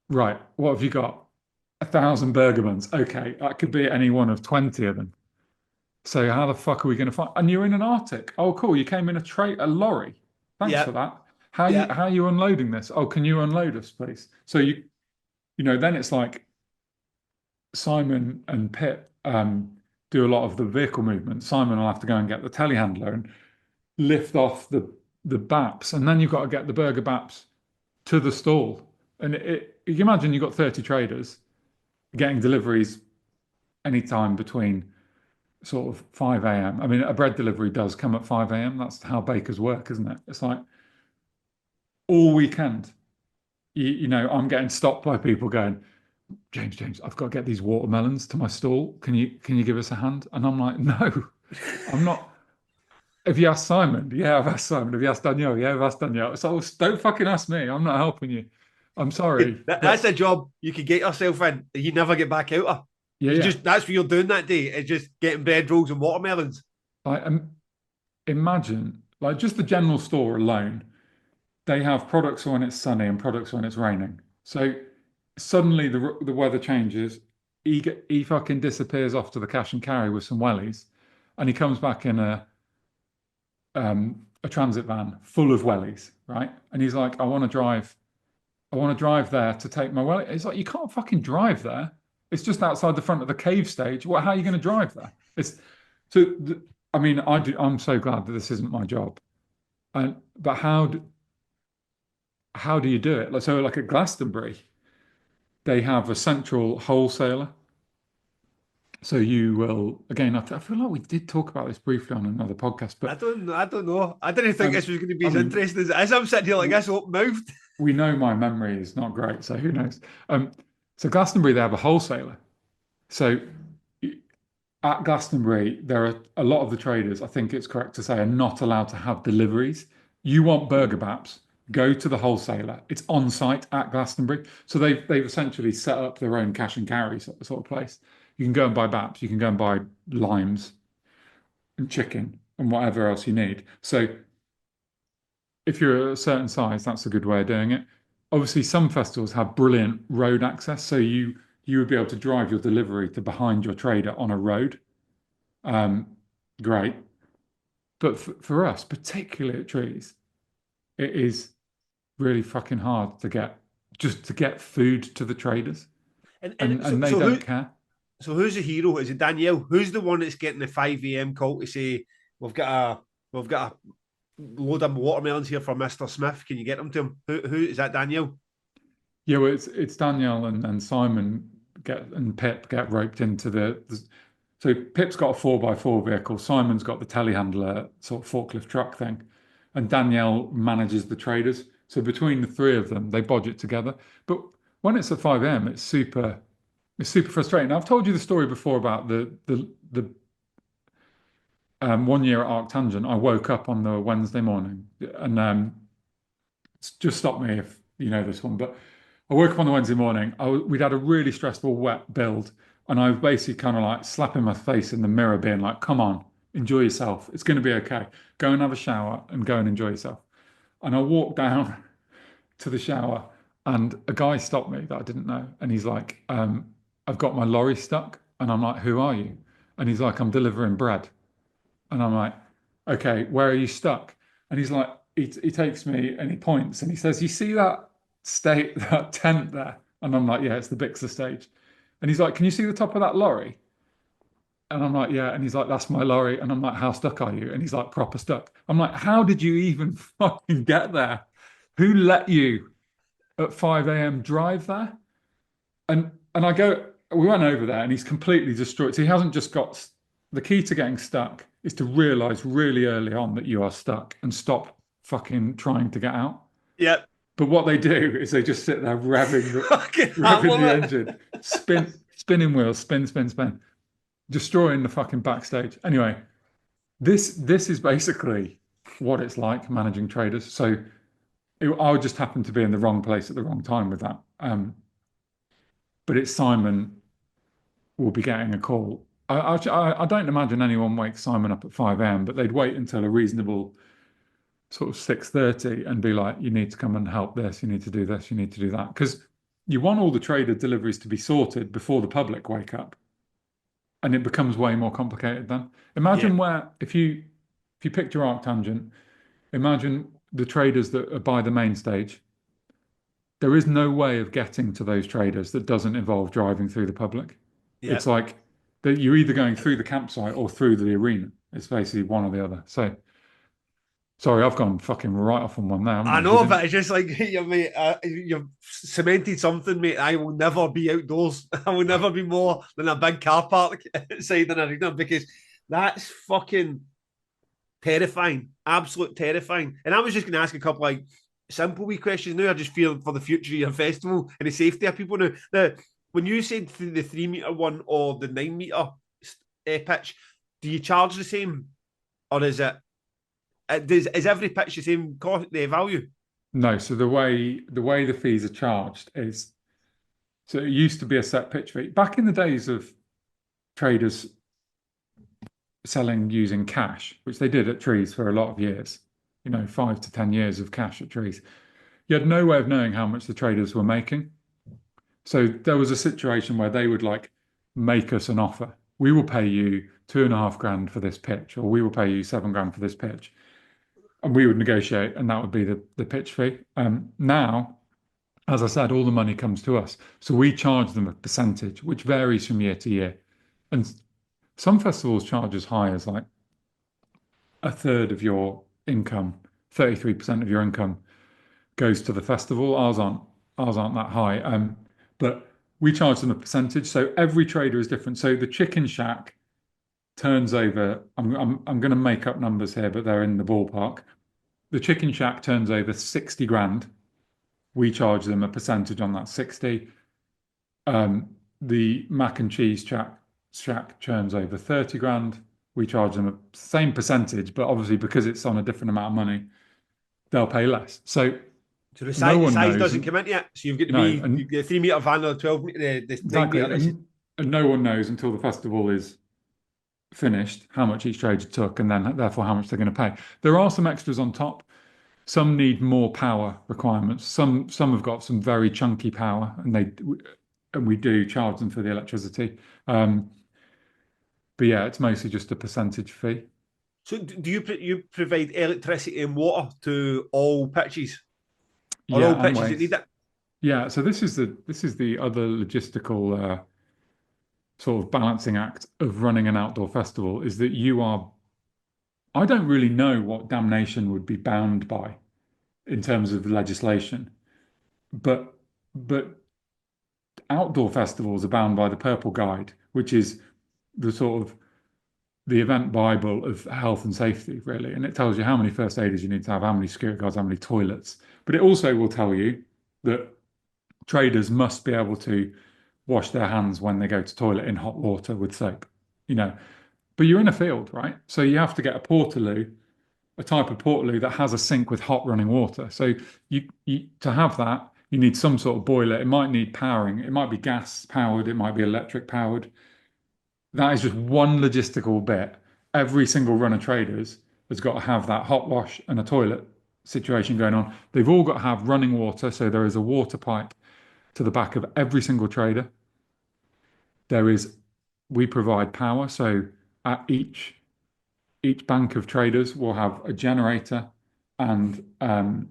Right. What have you got? 1,000 burger buns. Okay. That could be any one of 20 of them. So how the fuck are we going to find? And you're in an Arctic. Oh, cool. You came in a lorry. Thanks for Yep. that. How you Yep. how are you unloading this? Oh, can you unload us, please? So then it's like Simon and Pip do a lot of the vehicle movement. Simon will have to go and get the telehandler and lift off the baps, and then you've got to get the burger baps to the stall. And you can imagine you've got 30 traders getting deliveries anytime between sort of 5 a.m. I mean, a bread delivery does come at 5 a.m. That's how bakers work, isn't it? It's like all weekend. I'm getting stopped by people going, James, I've got to get these watermelons to my stall. Can you give us a hand? And I'm like, no, I'm not. Have you asked Simon? Yeah, I've asked Simon. Have you asked Danielle? Yeah, I've asked Danielle. So don't fucking ask me. I'm not helping you. I'm sorry, That's but a job you could get yourself in. You never get back out of. yeah, You yeah. just that's what you're doing that day. It's just getting bread rolls and watermelons. I imagine like just the general store alone. They have products when it's sunny and products when it's raining. So suddenly the weather changes. He fucking disappears off to the cash and carry with some wellies, and he comes back in a transit van full of wellies, right? And he's like, I want to drive there to take my welly. It's like you can't fucking drive there. It's just outside the front of the cave stage. How are you going to drive there? It's so. I mean, I'm so glad that this isn't my job. But how do you do it? Like at Glastonbury, they have a central wholesaler, So you will again. I feel like we did talk about this briefly on another podcast, but I don't know. I didn't think this was going to be I as mean, interesting as it is. I'm sitting here like w- this, open mouthed. we know my memory is not great, so who knows? So Glastonbury, they have a wholesaler. So at Glastonbury, there are a lot of the traders, I think it's correct to say, are not allowed to have deliveries. You want burger baps, go to the wholesaler. It's on site at Glastonbury. So they've essentially set up their own cash and carry sort of place. You can go and buy baps, you can go and buy limes and chicken and whatever else you need. So if you're a certain size, that's a good way of doing it. Obviously, some festivals have brilliant road access, so you would be able to drive your delivery to behind your trader on a road. Um, Great. But for us, particularly at trees, it is really fucking hard to get just to get food to the traders, And and they don't care. so who's the hero? Is it Danielle? Who's the one that's getting the 5 a.m. call to say we've got a we've got a load of watermelons here for Mr. Smith? Can you get them to him? Who is that? Danielle? Yeah, well, it's Danielle and Simon and Pip get roped into the so Pip's got a 4x4 vehicle, Simon's got the telehandler sort of forklift truck thing, and Danielle manages the traders. So between the three of them, they bodge it together. But when it's at 5 a.m., it's super frustrating. I've told you the story before about the one year at ArcTangent. I woke up on the Wednesday morning, and just stop me if you know this one, but I woke up on the Wednesday morning. We'd had a really stressful wet build, and I was basically kind of like slapping my face in the mirror, being like, "Come on, enjoy yourself. It's going to be okay. Go and have a shower and go and enjoy yourself." And I walked down to the shower, and a guy stopped me that I didn't know, and he's like, "I've got my lorry stuck," and I'm like, "Who are you?" And he's like, "I'm delivering bread." And I'm like, okay, where are you stuck? And he's like, he takes me and he points and he says, you see that that tent there? And I'm like, yeah, it's the Bixler stage. And he's like, can you see the top of that lorry? And I'm like, yeah. And he's like, that's my lorry. And I'm like, how stuck are you? And he's like, proper stuck. I'm like, how did you even fucking get there? Who let you at 5 a.m. drive there? And I go, we went over there and he's completely destroyed. So he hasn't just got the key to getting stuck is to realize really early on that you are stuck and stop fucking trying to get out. Yep. But what they do is they just sit there Fucking revving the hammer it. engine, spinning wheels, spin, destroying the fucking backstage. Anyway, this is basically what it's like managing traders. So I would just happen to be in the wrong place at the wrong time with that. But it's Simon will be getting a call. I don't imagine anyone wakes Simon up at 5 a.m., but they'd wait until a reasonable sort of 6:30 and be like, you need to come and help this, you need to do this, you need to do that. Because you want all the trader deliveries to be sorted before the public wake up. And it becomes way more complicated then. Yeah. Imagine where if you picked your arc tangent, imagine the traders that are by the main stage. There is no way of getting to those traders that doesn't involve driving through the public. Yeah. It's like that you're either going through the campsite or through the arena. It's basically one or the other. So sorry, I've gone fucking right off on one now, haven't I I? You know, didn't. but it's just like you mate. You've cemented something, mate. I will never be outdoors. I will never be more than a big car park outside an arena because that's fucking terrifying, absolute terrifying. And I was just going to ask a couple like simple wee questions now. I just feel for the future of your festival and the safety of people now. Now, when you said the 3 meter one or the 9 meter pitch, do you charge the same, or is it? Is every pitch the same cost, the value? No. So the way the fees are charged is so it used to be a set pitch fee. Back in the days of traders selling using cash, which they did at trees for a lot of years, 5 to 10 years of cash at trees. You had no way of knowing how much the traders were making. So there was a situation where they would like make us an offer. We will pay you 2.5 grand for this pitch, or we will pay you 7 grand for this pitch. And we would negotiate, and that would be the pitch fee. Now, as I said, all the money comes to us. So we charge them a percentage, which varies from year to year. And some festivals charge as high as like a third of your income, 33% of your income goes to the festival. Ours aren't that high. But We charge them a percentage. So every trader is different. So the Chicken Shack turns over, I'm going to make up numbers here, but they're in the ballpark. The Chicken Shack turns over 60 grand. We charge them a percentage on that 60. The Mac and Cheese Shack turns over 30 grand. We charge them a same percentage, but obviously because it's on a different amount of money, they'll pay less. So So the no size, the one size knows, doesn't come into it. So you've got to no, be and the 3 meter van or the 12 meter, the 9 meter. exactly, and no one knows until the festival is finished how much each trader took, and then therefore how much they're going to pay. There are some extras on top. Some need more power requirements. Some have got some very chunky power, and we do charge them for the electricity. But yeah, it's mostly just a percentage fee. So do you provide electricity and water to all pitches or all Yeah, and pitches that need waste. it? Yeah, so this is the other logistical sort of balancing act of running an outdoor festival is that you are. I don't really know what Damnation would be bound by in terms of legislation, but but outdoor festivals are bound by the Purple Guide, which is the sort of the event Bible of health and safety, really. And it tells you how many first aiders you need to have, how many security guards, how many toilets. But it also will tell you that traders must be able to wash their hands when they go to toilet in hot water with soap, you know. But you're in a field, right? So you have to get a portaloo, a type of portaloo that has a sink with hot running water. So you to have that, you need some sort of boiler. It might need powering. It might be gas powered. It might be electric powered. That is just one logistical bit. Every single run of traders has got to have that hot wash and a toilet situation going on. They've all got to have running water. So there is a water pipe to the back of every single trader. There is, we provide power. So at each bank of traders will have a generator and the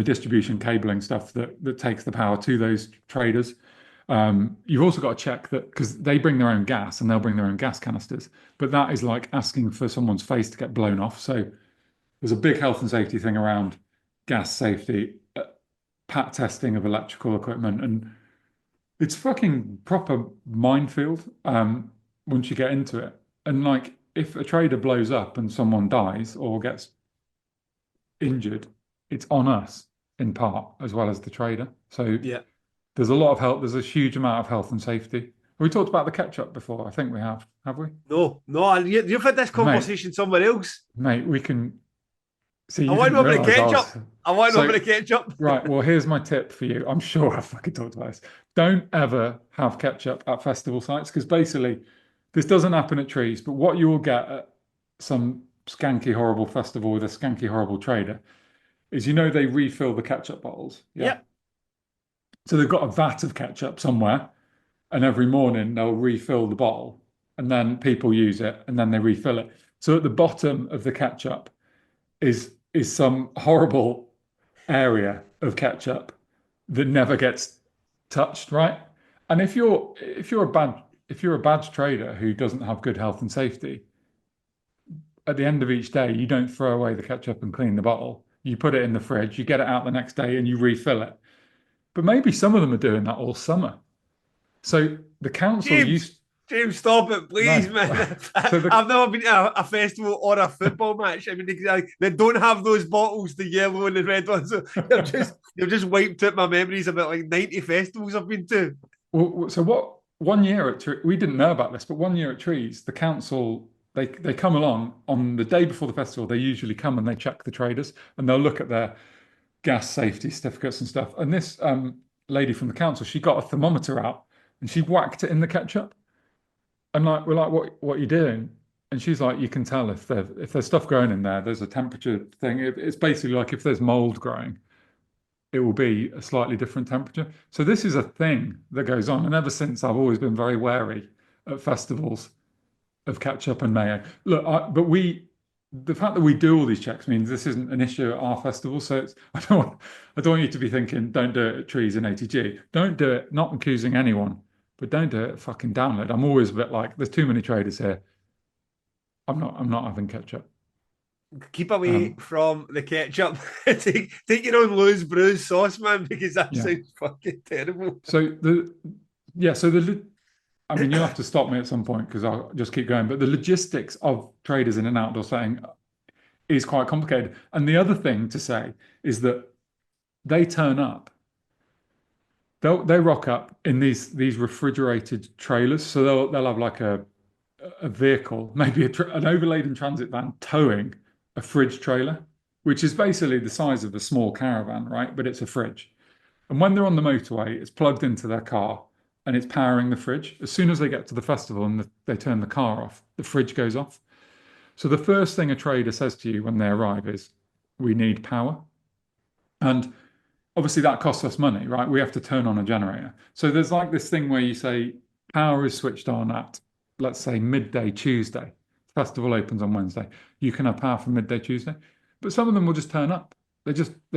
distribution cabling stuff that takes the power to those traders. You've also got to check that because they bring their own gas and they'll bring their own gas canisters, but that is like asking for someone's face to get blown off. So there's a big health and safety thing around gas safety, pat testing of electrical equipment, and it's fucking proper minefield once you get into it. And like if a trader blows up and someone dies or gets injured, it's on us in part as well as the trader. So Yeah. there's a lot of health. There's a huge amount of health and safety. Have we talked about the ketchup before? I think we have. Have we? No, no, you've had this Mate, conversation somewhere else. mate, we can see. I You want didn't a bit of realize I ketchup. was. I want a So, bit of ketchup. right. Well, here's my tip for you. I'm sure I've fucking talked about this. Don't ever have ketchup at festival sites because basically this doesn't happen at trees, but what you will get at some skanky, horrible festival with a skanky, horrible trader is they refill the ketchup bottles. Yeah. Yep. So they've got a vat of ketchup somewhere, and every morning they'll refill the bottle, and then people use it, and then they refill it. So at the bottom of the ketchup is some horrible area of ketchup that never gets touched, right? And if you're a badge trader who doesn't have good health and safety, at the end of each day, you don't throw away the ketchup and clean the bottle. You put it in the fridge, you get it out the next day, and you refill it. But maybe some of them are doing that all summer. So the council James, used James, stop it, please, no. man. So I've never been to a festival or a football match. I mean, they don't have those bottles, the yellow and the red ones. So you've just wiped out my memories about like 90 festivals I've been to. so what? One year we didn't know about this, but one year at Trees, the council they come along on the day before the festival. They usually come and they check the traders and they'll look at their gas safety certificates and stuff. And this lady from the council, she got a thermometer out and she whacked it in the ketchup. And like we're like, what are you doing? And she's like, you can tell if there's stuff growing in there. There's a temperature thing. It's basically like if there's mold growing, it will be a slightly different temperature. So this is a thing that goes on. And ever since, I've always been very wary at festivals of ketchup and mayo. Look, the fact that we do all these checks means this isn't an issue at our festival. So I don't want you to be thinking, don't do it at Trees in ATG. Don't do it, not accusing anyone, but don't do it at fucking Download. I'm always a bit like, there's too many traders here. I'm not having ketchup. Keep away Um, from the ketchup. take your own Louis Bruce sauce, man, because that yeah. sounds fucking terrible. So I mean, you'll have to stop me at some point because I'll just keep going. But the logistics of traders in an outdoor setting is quite complicated. And the other thing to say is that they turn up. They rock up in these refrigerated trailers. So they'll have like a vehicle, maybe an overladen transit van towing a fridge trailer, which is basically the size of a small caravan, right? But it's a fridge. And when they're on the motorway, it's plugged into their car and it's powering the fridge. As soon as they get to the festival and they turn the car off, the fridge goes off. So the first thing a trader says to you when they arrive is, "We need power." And obviously that costs us money, right? We have to turn on a generator. So there's like this thing where you say power is switched on at, let's say, midday Tuesday. Festival opens on Wednesday. You can have power from midday Tuesday. But some of them will just turn up. They're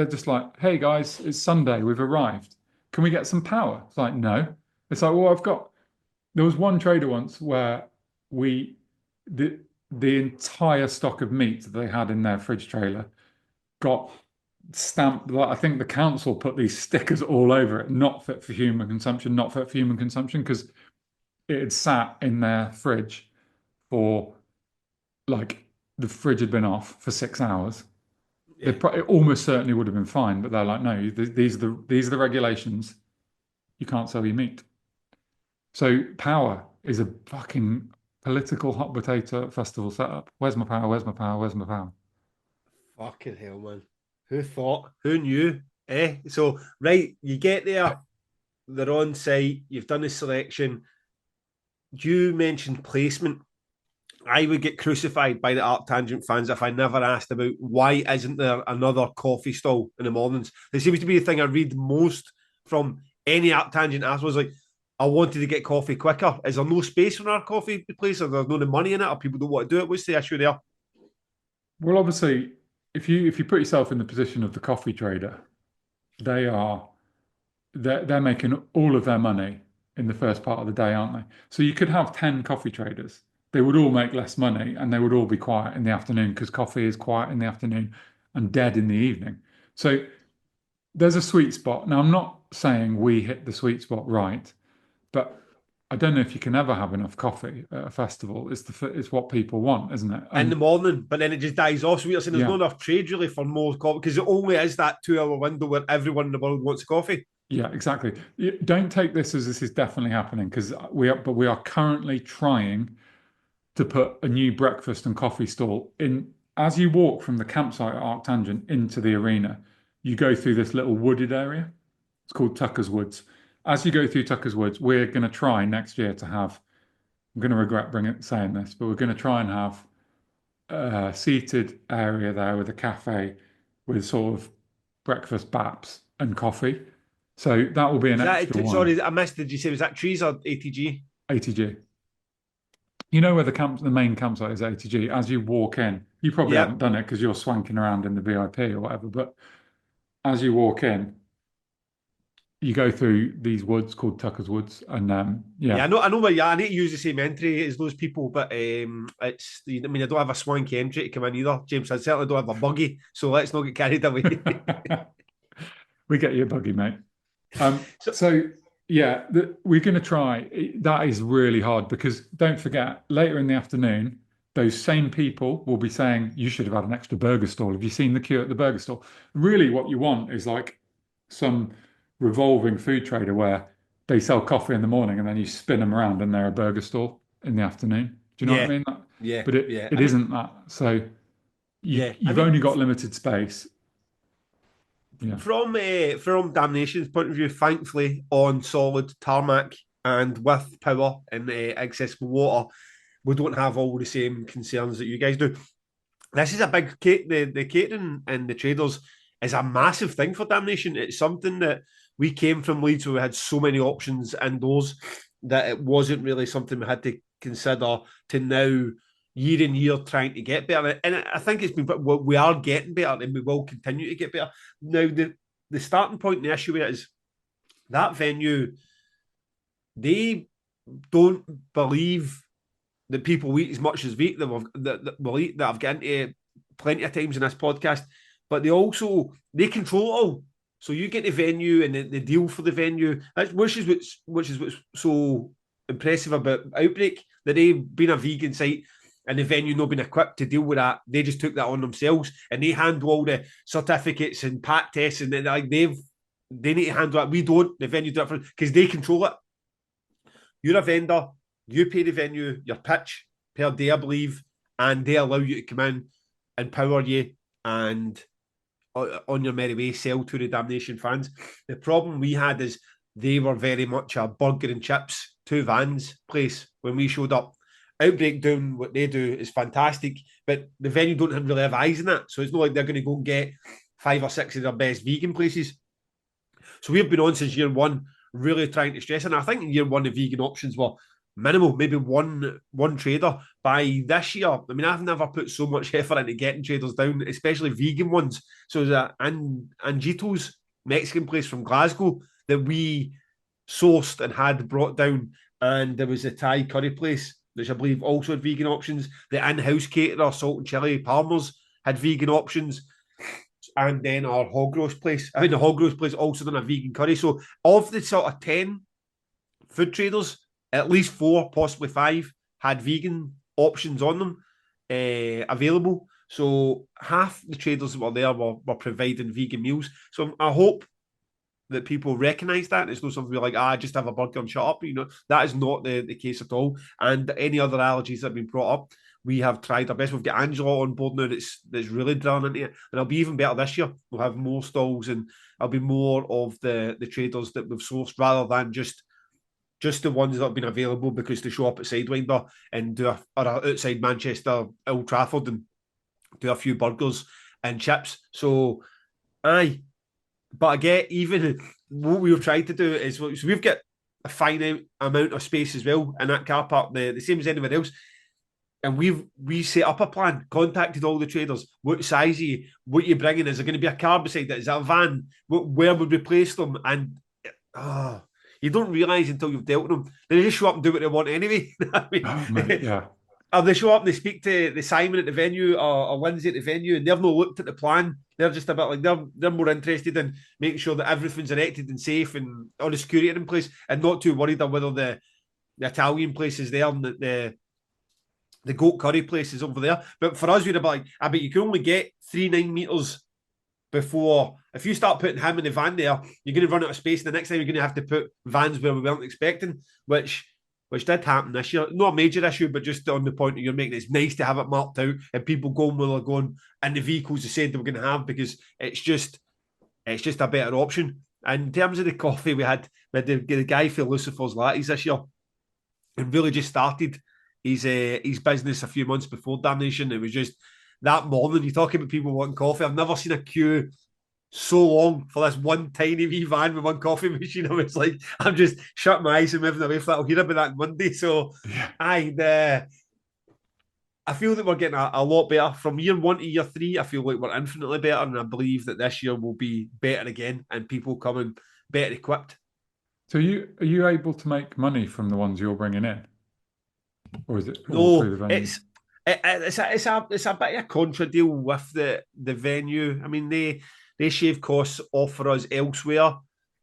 just like, "Hey guys, it's Sunday, we've arrived. Can we get some power?" It's like, no. It's like, well, there was one trader once where we the the entire stock of meat that they had in their fridge trailer got stamped. Like, I think the council put these stickers all over it, not fit for human consumption, not fit for human consumption, because it had sat in their fridge for like the fridge had been off for 6 hours. Yeah. It almost certainly would have been fine, but they're like, no, these are the regulations. You can't sell your meat. So power is a fucking political hot potato festival setup. Where's my power? Where's my power? Where's my power? Fucking hell, man. Who thought? Who knew? Eh? So, right, you get there, they're on site, you've done the selection. You mentioned placement. I would get crucified by the ArcTangent fans if I never asked about why isn't there another coffee stall in the mornings. It seems to be the thing I read most from any ArcTangent ask was like, I wanted to get coffee quicker. Is there no space for our coffee place? Or there's no money in it? Or people don't want to do it? What's the issue there? Well, obviously, if you put yourself in the position of the coffee trader, they are they're making all of their money in the first part of the day, aren't they? So you could have 10 coffee traders. They would all make less money and they would all be quiet in the afternoon because coffee is quiet in the afternoon and dead in the evening. So there's a sweet spot. Now, I'm not saying we hit the sweet spot right, but I don't know if you can ever have enough coffee at a festival. It's what people want, isn't it? In the And morning, but then it just dies off. So you're saying there's not yeah, enough trade really for more coffee because it only is that 2 hour window where everyone in the world wants coffee. yeah, exactly. Don't take this as this is definitely happening because we are currently trying to put a new breakfast and coffee stall in. As you walk from the campsite at ArcTangent into the arena, you go through this little wooded area. It's called Tucker's Woods. As you go through Tucker's Woods, we're going to try next year to have, I'm going to regret saying this, but we're going to try and have a seated area there with a cafe with sort of breakfast baps and coffee. So that will be an Is extra that one. sorry? I missed. Did you say was that trees or ATG? ATG. You know where the main campsite is, ATG. As you walk in, you probably Yep. haven't done it because you're swanking around in the VIP or whatever. But as you walk in, you go through these woods called Tucker's Woods, and Yeah, yeah, I know where. Yeah, I need to use the same entry as those people, but it's. I mean, I don't have a swanky entry to come in either, James. I certainly don't have a buggy, so let's not get carried away. we get you a buggy, mate. So, So yeah, we're going to try. That is really hard because don't forget, later in the afternoon, those same people will be saying, "You should have had an extra burger stall. Have you seen the queue at the burger stall?" Really, what you want is like some revolving food trader where they sell coffee in the morning and then you spin them around and they're a burger stall in the afternoon. Do you know what I yeah, mean? yeah, But yeah. it I mean, isn't that. So yeah. I you've mean, only got limited space. Yeah. from Damnation's point of view, thankfully on solid tarmac and with power and accessible water, we don't have all the same concerns that you guys do. This is a big the catering and the traders is a massive thing for Damnation. It's something that we came from Leeds where we had so many options indoors that it wasn't really something we had to consider to now year in year trying to get better. And I think it's been we are getting better and we will continue to get better. Now the starting point and the issue with it is that venue, they don't believe that people eat as much as we that will eat that have got into plenty of times in this podcast, but they control it all. So you get the venue and the deal for the venue, which is what's so impressive about Outbreak, that they've been a vegan site and the venue not been equipped to deal with that. They just took that on themselves and they handle all the certificates and pat tests, and like they need to handle that. We don't. The venue do it because they control it. You're a vendor. You pay the venue your pitch per day, I believe, and they allow you to come in, empower you, and on your merry way sell to the Damnation fans. The problem we had is they were very much a burger and chips, 2 vans place when we showed up. Outbreak doing what they do is fantastic, but the venue don't really have eyes in that, so it's not like they're going to go and get 5 or 6 of their best vegan places. So we've been on since year one, really trying to stress, and I think in year one the vegan options were minimal, maybe one trader. By this year, I mean, I've never put so much effort into getting traders down, especially vegan ones. So there's Anjito's Mexican place from Glasgow that we sourced and had brought down, and there was a Thai curry place which I believe also had vegan options. The in-house caterer, Salt and Chili Palmer's, had vegan options. And then our hog roast place. I mean, the hog roast place also done a vegan curry. So of the sort of 10 food traders, at least 4, possibly 5, had vegan options on them available. So half the traders that were there were providing vegan meals. So I hope that people recognise that. It's not something like, just have a burger and shut up. You know, that is not the case at all. And any other allergies that have been brought up, we have tried our best. We've got Angela on board now that's really drilling into it. And it'll be even better this year. We'll have more stalls and it'll be more of the traders that we've sourced rather than just the ones that have been available because they show up at Sidewinder and do or outside Manchester, Old Trafford, and do a few burgers and chips. So, aye. But again, even what we've tried to do is, so we've got a finite amount of space as well in that car park, the same as anywhere else. And we set up a plan, contacted all the traders. What size are you? What you bringing? Is there going to be a car beside it? Is that a van? Where would we place them? And you don't realise until you've dealt with them. They just show up and do what they want anyway. I mean, mate, yeah. Or they show up and they speak to the Simon at the venue or Lindsay at the venue, and they've not looked at the plan. They're just a bit like they're more interested in making sure that everything's erected and safe and all the security in place, and not too worried on whether the Italian place is there and the goat curry place is over there. But for us, we're about I bet you can only get 3 9-meters before. If you start putting him in the van there, you're going to run out of space. And the next time you're going to have to put vans where we weren't expecting, which did happen this year. Not a major issue, but just on the point that you're making, it's nice to have it marked out and people going where they're going in the vehicles they said they were going to have, because it's just a better option. And in terms of the coffee, we had the guy for Lucifer's Lattes this year, and really just started his business a few months before Damnation. It was just that morning. You talking about people wanting coffee. I've never seen a queue so long for this one tiny wee van with one coffee machine. I was like, I'm just shutting my eyes and moving away from that. I'll hear about that on Monday. So, I feel that we're getting a lot better from year 1 to year 3. I feel like we're infinitely better, and I believe that this year will be better again, and people coming better equipped. So, are you able to make money from the ones you're bringing in, or is it all through the venue? It's a bit of a contra deal with the venue. I mean, they shave costs off for us elsewhere,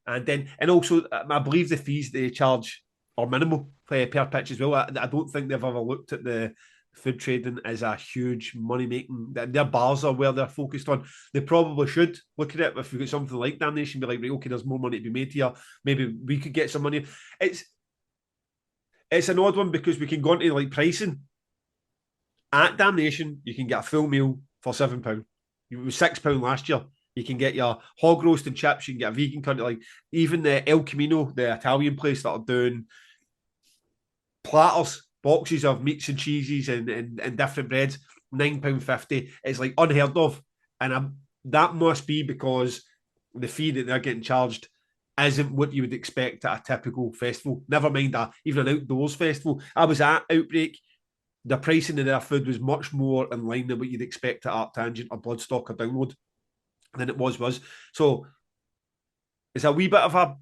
and also I believe the fees they charge are minimal per pitch as well. I don't think they've ever looked at the food trading as a huge money making. Their bars are where they're focused on. They probably should look at it if we've got something like Damnation, be like, right, okay, there's more money to be made here. Maybe we could get some money. It's an odd one because we can go into like pricing. At Damnation, you can get a full meal for £7. It was £6 last year. You can get your hog roast and chips. You can get a vegan curry. Like even the El Camino, the Italian place that are doing platters, boxes of meats and cheeses and different breads, £9.50. It's like unheard of. And that must be because the fee that they're getting charged isn't what you would expect at a typical festival. Never mind even an outdoors festival. I was at Outbreak. The pricing of their food was much more in line than what you'd expect at ArcTangent or Bloodstock or Download than it was. So it's a wee bit of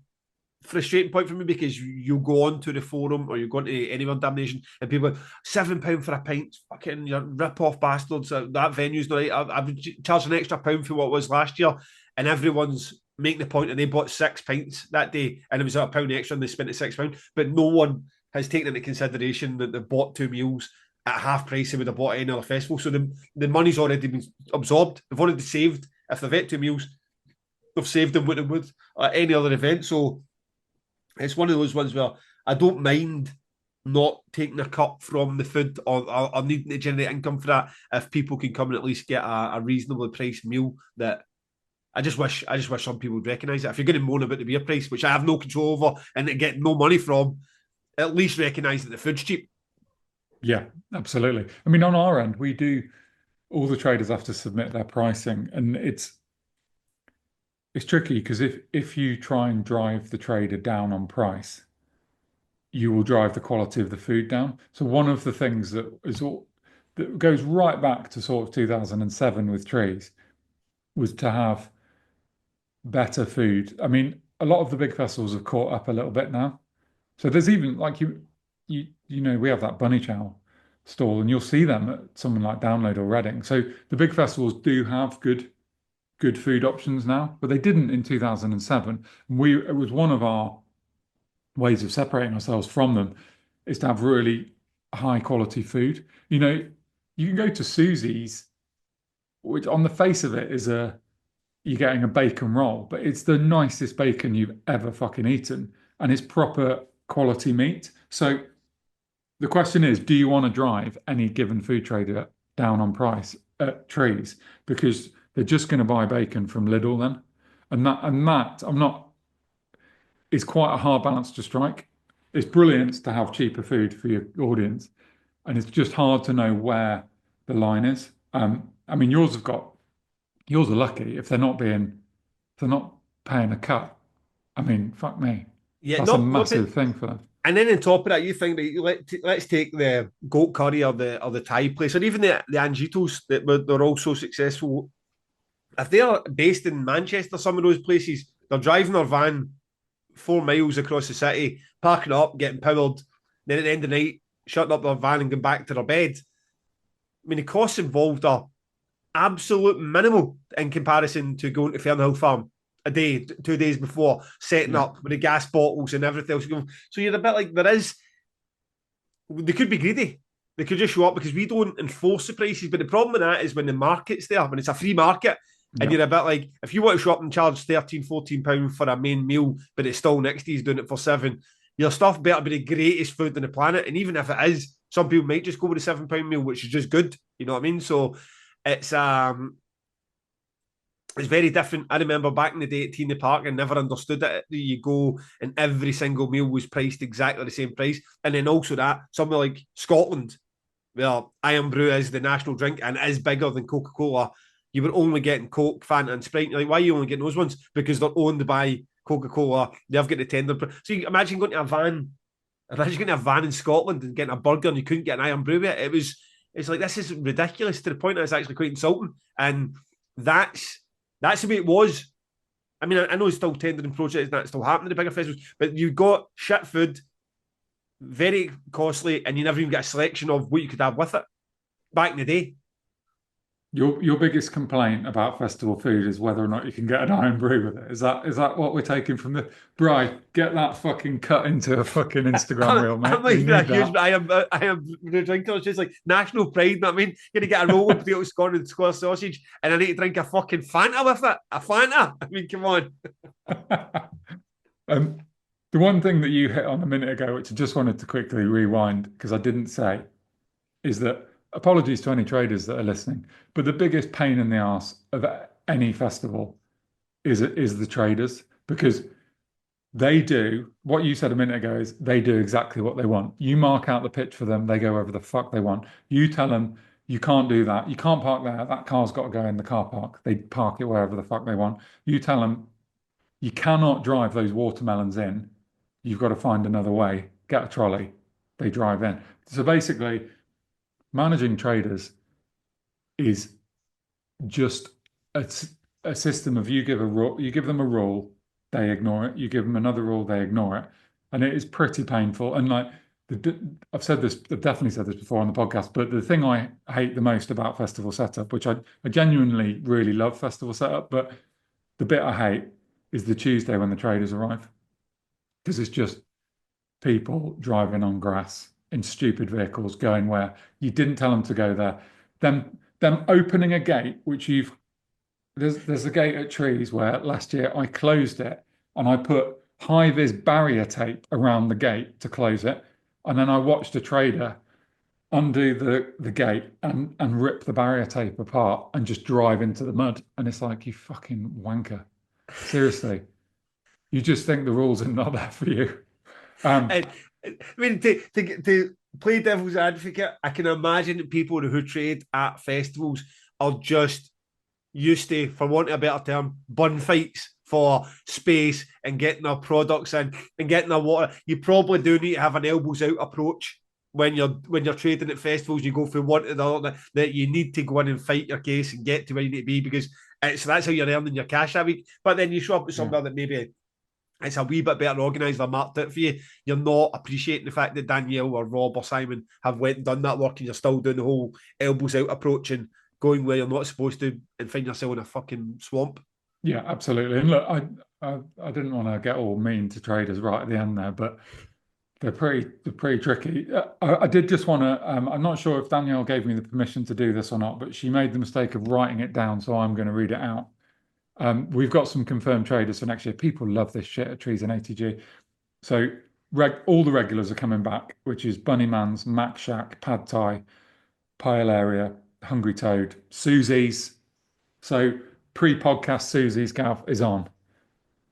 frustrating point for me because you go on to the forum or you go into any Damnation and people are £7 for a pint, fucking you rip off bastards. That venue's not right. I've charged an extra pound for what it was last year, and everyone's making the point that they bought 6 pints that day and it was a pound extra and they spent £6, but no one has taken into consideration that they bought 2 meals at half price they would have bought at any other festival. So the money's already been absorbed. They've already saved. If they've ate 2 meals, they've saved them what they would at any other event. So it's one of those ones where I don't mind not taking a cut from the food or needing to generate income for that if people can come and at least get a reasonably priced meal. That I just wish some people would recognise it. If you're going to moan about the beer price, which I have no control over and to get no money from, at least recognise that the food's cheap. Yeah, absolutely. I mean, on our end, we do, all the traders have to submit their pricing, and it's tricky because if you try and drive the trader down on price, you will drive the quality of the food down. So one of the things that goes right back to sort of 2007 with trees was to have better food. I mean, a lot of the big festivals have caught up a little bit now. So there's even like we have that bunny chow stall, and you'll see them at something like Download or Reading. So the big festivals do have good food options now, but they didn't in 2007. It was one of our ways of separating ourselves from them is to have really high quality food. You can go to Susie's, which on the face of it is you're getting a bacon roll, but it's the nicest bacon you've ever fucking eaten, and it's proper quality meat. So the question is, do you want to drive any given food trader down on price at Trees because they're just going to buy bacon from Lidl then? And that I'm not is quite a hard balance to strike. It's brilliant to have cheaper food for your audience, and it's just hard to know where the line is. I mean, yours are lucky if they're not paying a cut. I mean, fuck me, Yeah, that's a no, massive thing for them. and then on top of that, you think that let's take the goat curry or the Thai place, or even the Angitos that they're all so successful. If they're based in Manchester, some of those places, they're driving their van 4 miles across the city, parking up, getting powered, then at the end of the night, shutting up their van and going back to their bed. I mean, the costs involved are absolute minimal in comparison to going to Fernhill Farm a day, 2 days before, setting Yeah. up with the gas bottles and everything else. So you're a bit like, they could be greedy. They could just show up because we don't enforce the prices. But the problem with that is when the market's there, when it's a free market, and Yeah. you're a bit like, if you want to show up and charge £13, £14 for a main meal, but it's still next to you doing it for £7, your stuff better be the greatest food on the planet. And even if it is, some people might just go with a £7 meal, which is just good. You know what I mean? So it's it's very different. I remember back in the day at Tina Park, I never understood it. You go and every single meal was priced exactly the same price. And then also that, somewhere like Scotland, where Iron Brew is the national drink and is bigger than Coca-Cola, you were only getting Coke, Fanta, and Sprite. You're like, why are you only getting those ones? Because they're owned by Coca-Cola. They've got the tender. So you imagine going to a van. Imagine going to a van in Scotland and getting a burger and you couldn't get an Iron Brew yet. It's like, this is ridiculous to the point that it's actually quite insulting. And that's the way it was. I mean, I know it's still tendering projects and that's still happening at the bigger festivals, but you got shit food, very costly, and you never even get a selection of what you could have with it back in the day. Your biggest complaint about festival food is whether or not you can get an iron brew with it. Is that what we're taking from the Bri? Get that fucking cut into a fucking Instagram reel, mate. I'm like We a need huge, that. I am drinking. It's just like national pride. You know what I mean, you're gonna get a roll with potato corn and square sausage, and I need to drink a fucking Fanta with it. A Fanta. I mean, come on. Um, the one thing that you hit on a minute ago, which I just wanted to quickly rewind because I didn't say, is that apologies to any traders that are listening, but the biggest pain in the ass of any festival is the traders because they do what you said a minute ago is they do exactly what they want. You mark out the pitch for them, they go wherever the fuck they want. You tell them you can't do that. You can't park there. That car's got to go in the car park. They park it wherever the fuck they want. You tell them you cannot drive those watermelons in. You've got to find another way. Get a trolley. They drive in. So basically, managing traders is just a system of you give them a rule, they ignore it. You give them another rule, they ignore it. And it is pretty painful. And like I've said this, I've definitely said this before on the podcast, but the thing I hate the most about festival setup, which I genuinely really love festival setup, but the bit I hate is the Tuesday when the traders arrive. Because it's just people driving on grass in stupid vehicles going where you didn't tell them to go there. Them opening a gate, which you've there's a gate at Trees where last year I closed it and I put high-vis barrier tape around the gate to close it. And then I watched a trader undo the gate and rip the barrier tape apart and just drive into the mud. And it's like, you fucking wanker. Seriously. You just think the rules are not there for you. And I mean, to play devil's advocate, I can imagine that people who trade at festivals are just used to, for want of a better term, bun fights for space and getting their products in and getting their water. You probably do need to have an elbows out approach when you're trading at festivals. You go from one to the other, that you need to go in and fight your case and get to where you need to be, because that's how you're earning your cash that week. But then you show up at somewhere that maybe it's a wee bit better organised or marked out for you. You're not appreciating the fact that Danielle or Rob or Simon have went and done that work, and you're still doing the whole elbows out approach and going where you're not supposed to and find yourself in a fucking swamp. Yeah, absolutely. And look, I didn't want to get all mean to traders right at the end there, but they're pretty tricky. I did just want to. I'm not sure if Danielle gave me the permission to do this or not, but she made the mistake of writing it down, so I'm going to read it out. We've got some confirmed traders for next year. People love this shit at Trees and ATG. So all the regulars are coming back, which is Bunnyman's, Mac Shack, Pad Thai, Pile Area, Hungry Toad, Susie's. So pre-podcast Susie's Gav is on.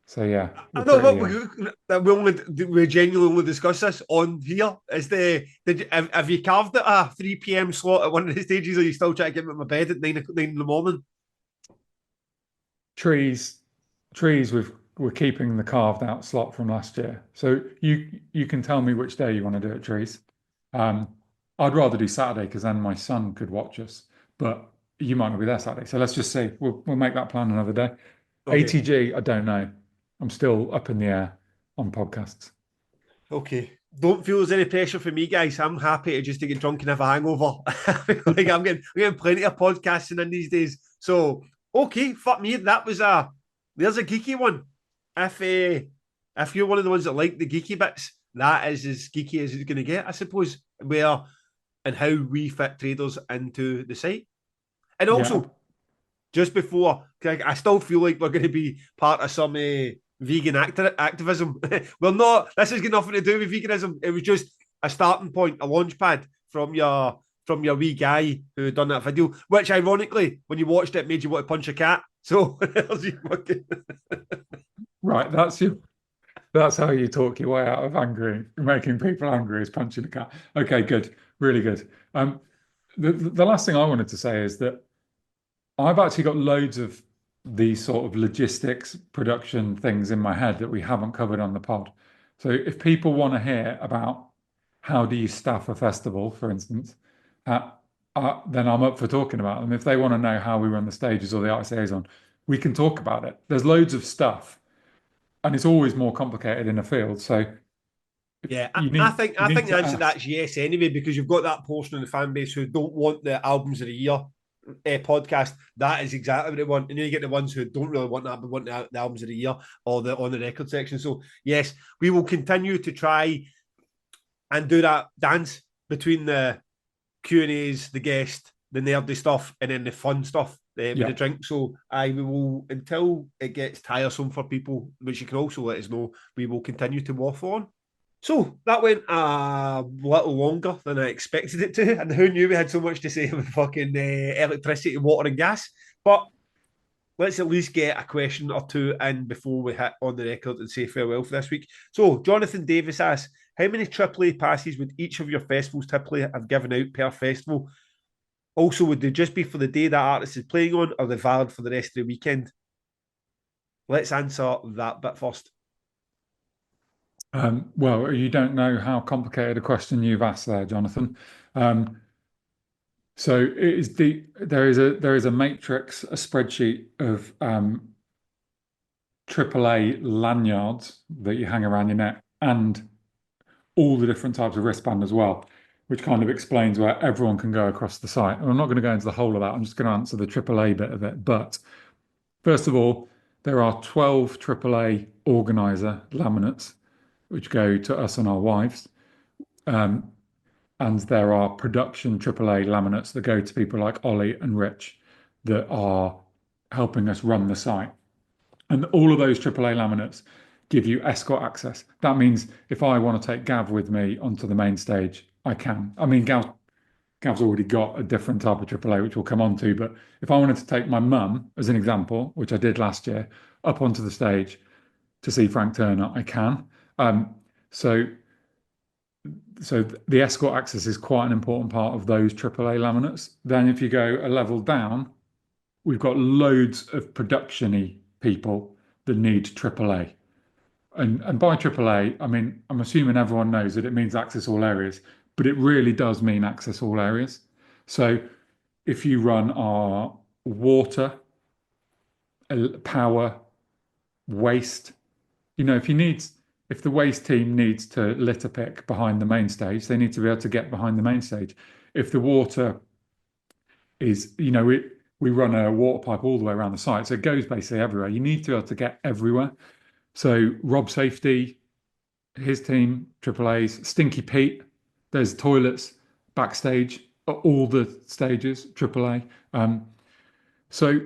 So yeah, I know what we genuinely only discuss this on here. Is have you carved it a 3 p.m. slot at one of the stages, or are you still trying to get me to my bed at 9 in the morning? Trees, we're keeping the carved out slot from last year. So you can tell me which day you want to do it, Trees. I'd rather do Saturday because then my son could watch us, but you might not be there Saturday. So let's just see. We'll make that plan another day. Okay. ATG, I don't know. I'm still up in the air on podcasts. Okay. Don't feel there's any pressure for me, guys. I'm happy to just to get drunk and have a hangover. Like I'm getting plenty of podcasting in these days. So okay, fuck me. There's a geeky one. If you're one of the ones that like the geeky bits, that is as geeky as it's going to get, I suppose. Where and how we fit traders into the site, and also just before, I still feel like we're going to be part of some vegan activism. We're not. This has got nothing to do with veganism. It was just a starting point, a launch pad from your wee guy who done that video, which ironically, when you watched it, made you want to punch a cat. So right, that's how you talk your way out of angry, making people angry is punching a cat. Okay, good, really good. The last thing I wanted to say is that I've actually got loads of these sort of logistics production things in my head that we haven't covered on the pod. So if people want to hear about how do you staff a festival, for instance, then I'm up for talking about them. If they want to know how we run the stages or the artist liaison, we can talk about it. There's loads of stuff, and it's always more complicated in a field. So yeah, I think the answer to that's yes anyway, because you've got that portion of the fan base who don't want the albums of the year podcast. That is exactly what they want, and then you get the ones who don't really want that but want the albums of the year or the on the record section. So yes, we will continue to try and do that dance between the Q&As, the guest, the nerdy stuff, and then the fun stuff with the drink. So we will, until it gets tiresome for people, which you can also let us know, we will continue to waffle on. So that went a little longer than I expected it to, and who knew we had so much to say about fucking electricity, water, and gas. But let's at least get a question or two in before we hit on the record and say farewell for this week. So Jonathan Davis asks, how many AAA passes would each of your festivals typically have given out per festival? Also, would they just be for the day that artist is playing on, or are they valid for the rest of the weekend? Let's answer that bit first. Well, you don't know how complicated a question you've asked there, Jonathan. So it is there is a matrix, a spreadsheet of AAA lanyards that you hang around your neck and all the different types of wristband as well, which kind of explains where everyone can go across the site. And I'm not going to go into the whole of that. I'm just going to answer the AAA bit of it. But first of all, there are 12 AAA organizer laminates, which go to us and our wives. Um, and there are production AAA laminates that go to people like Ollie and Rich that are helping us run the site. And all of those AAA laminates give you escort access. That means if I want to take Gav with me onto the main stage, I can. I mean, Gav's already got a different type of AAA, which we'll come on to. But if I wanted to take my mum, as an example, which I did last year, up onto the stage to see Frank Turner, I can. Um, so, so the escort access is quite an important part of those AAA laminates. Then if you go a level down, we've got loads of production-y people that need AAA. And by AAA, I mean, I'm assuming everyone knows that it means access all areas, but it really does mean access all areas. So if you run our water, power, waste, if the waste team needs to litter pick behind the main stage, they need to be able to get behind the main stage. If the water is, we run a water pipe all the way around the site, so it goes basically everywhere. You need to be able to get everywhere. So Rob Safety, his team, AAA's, Stinky Pete, there's toilets backstage at all the stages, AAA. So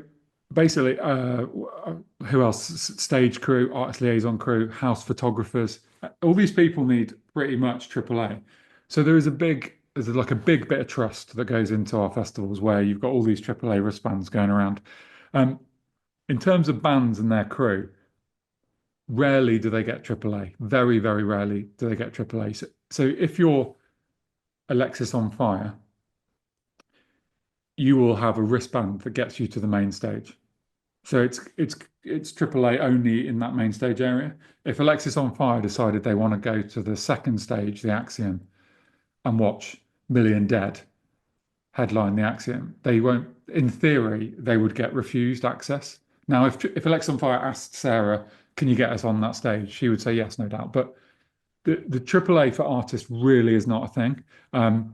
basically, who else? Stage crew, artist liaison crew, house photographers. All these people need pretty much AAA. So there's like a big bit of trust that goes into our festivals where you've got all these AAA wristbands going around. In terms of bands and their crew, rarely do they get AAA. Very, very rarely do they get AAA. So if you're Alexis on Fire, you will have a wristband that gets you to the main stage. So it's AAA only in that main stage area. If Alexis on Fire decided they want to go to the second stage, the Axiom, and watch Million Dead headline the Axiom, they won't. In theory, they would get refused access. Now, if Alexis on Fire asked Sarah, "Can you get us on that stage?" she would say yes, no doubt. But the AAA for artists really is not a thing. And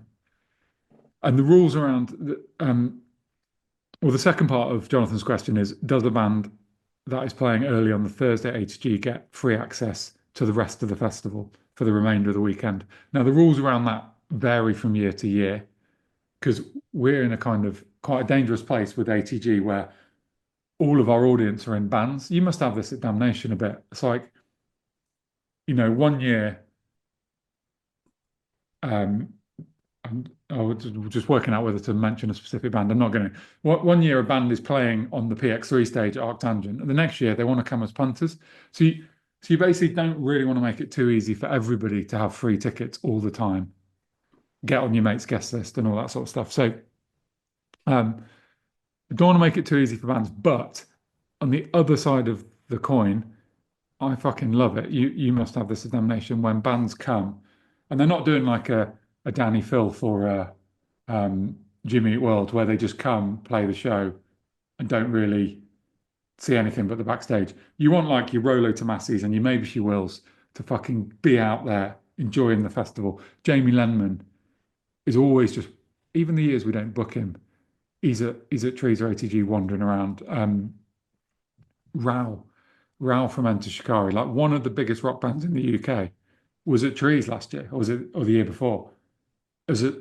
the rules around the second part of Jonathan's question is, does a band that is playing early on the Thursday ATG get free access to the rest of the festival for the remainder of the weekend? Now, the rules around that vary from year to year because we're in a kind of quite a dangerous place with ATG where all of our audience are in bands. You must have this at Damnation a bit. It's like, 1 year, I was just working out whether to mention a specific band. I'm not going to. 1 year, a band is playing on the PX3 stage at ArcTangent, and the next year they want to come as punters. So you basically don't really want to make it too easy for everybody to have free tickets all the time. Get on your mate's guest list and all that sort of stuff. So, don't want to make it too easy for bands, but on the other side of the coin, I fucking love it. You must have this Damnation when bands come, and they're not doing like a Danny Filth or a Jimmy Eat World where they just come, play the show, and don't really see anything but the backstage. You want like your Rolo Tomasis and your Maybe She Wills to fucking be out there enjoying the festival. Jamie Lenman is always just, even the years we don't book him, he's at Trees or ATG wandering around. Rao from Enter Shikari, like one of the biggest rock bands in the UK, was at Trees last year, or the year before, as a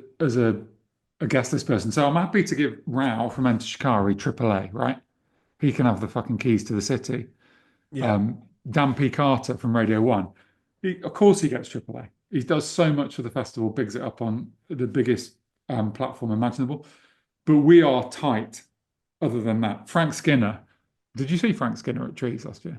guest list person. So I'm happy to give Rao from Enter Shikari AAA, right? He can have the fucking keys to the city. Yeah. Dan P. Carter from Radio 1, of course he gets AAA. He does so much for the festival, bigs it up on the biggest platform imaginable. But we are tight other than that. Frank Skinner, did you see Frank Skinner at Trees last year?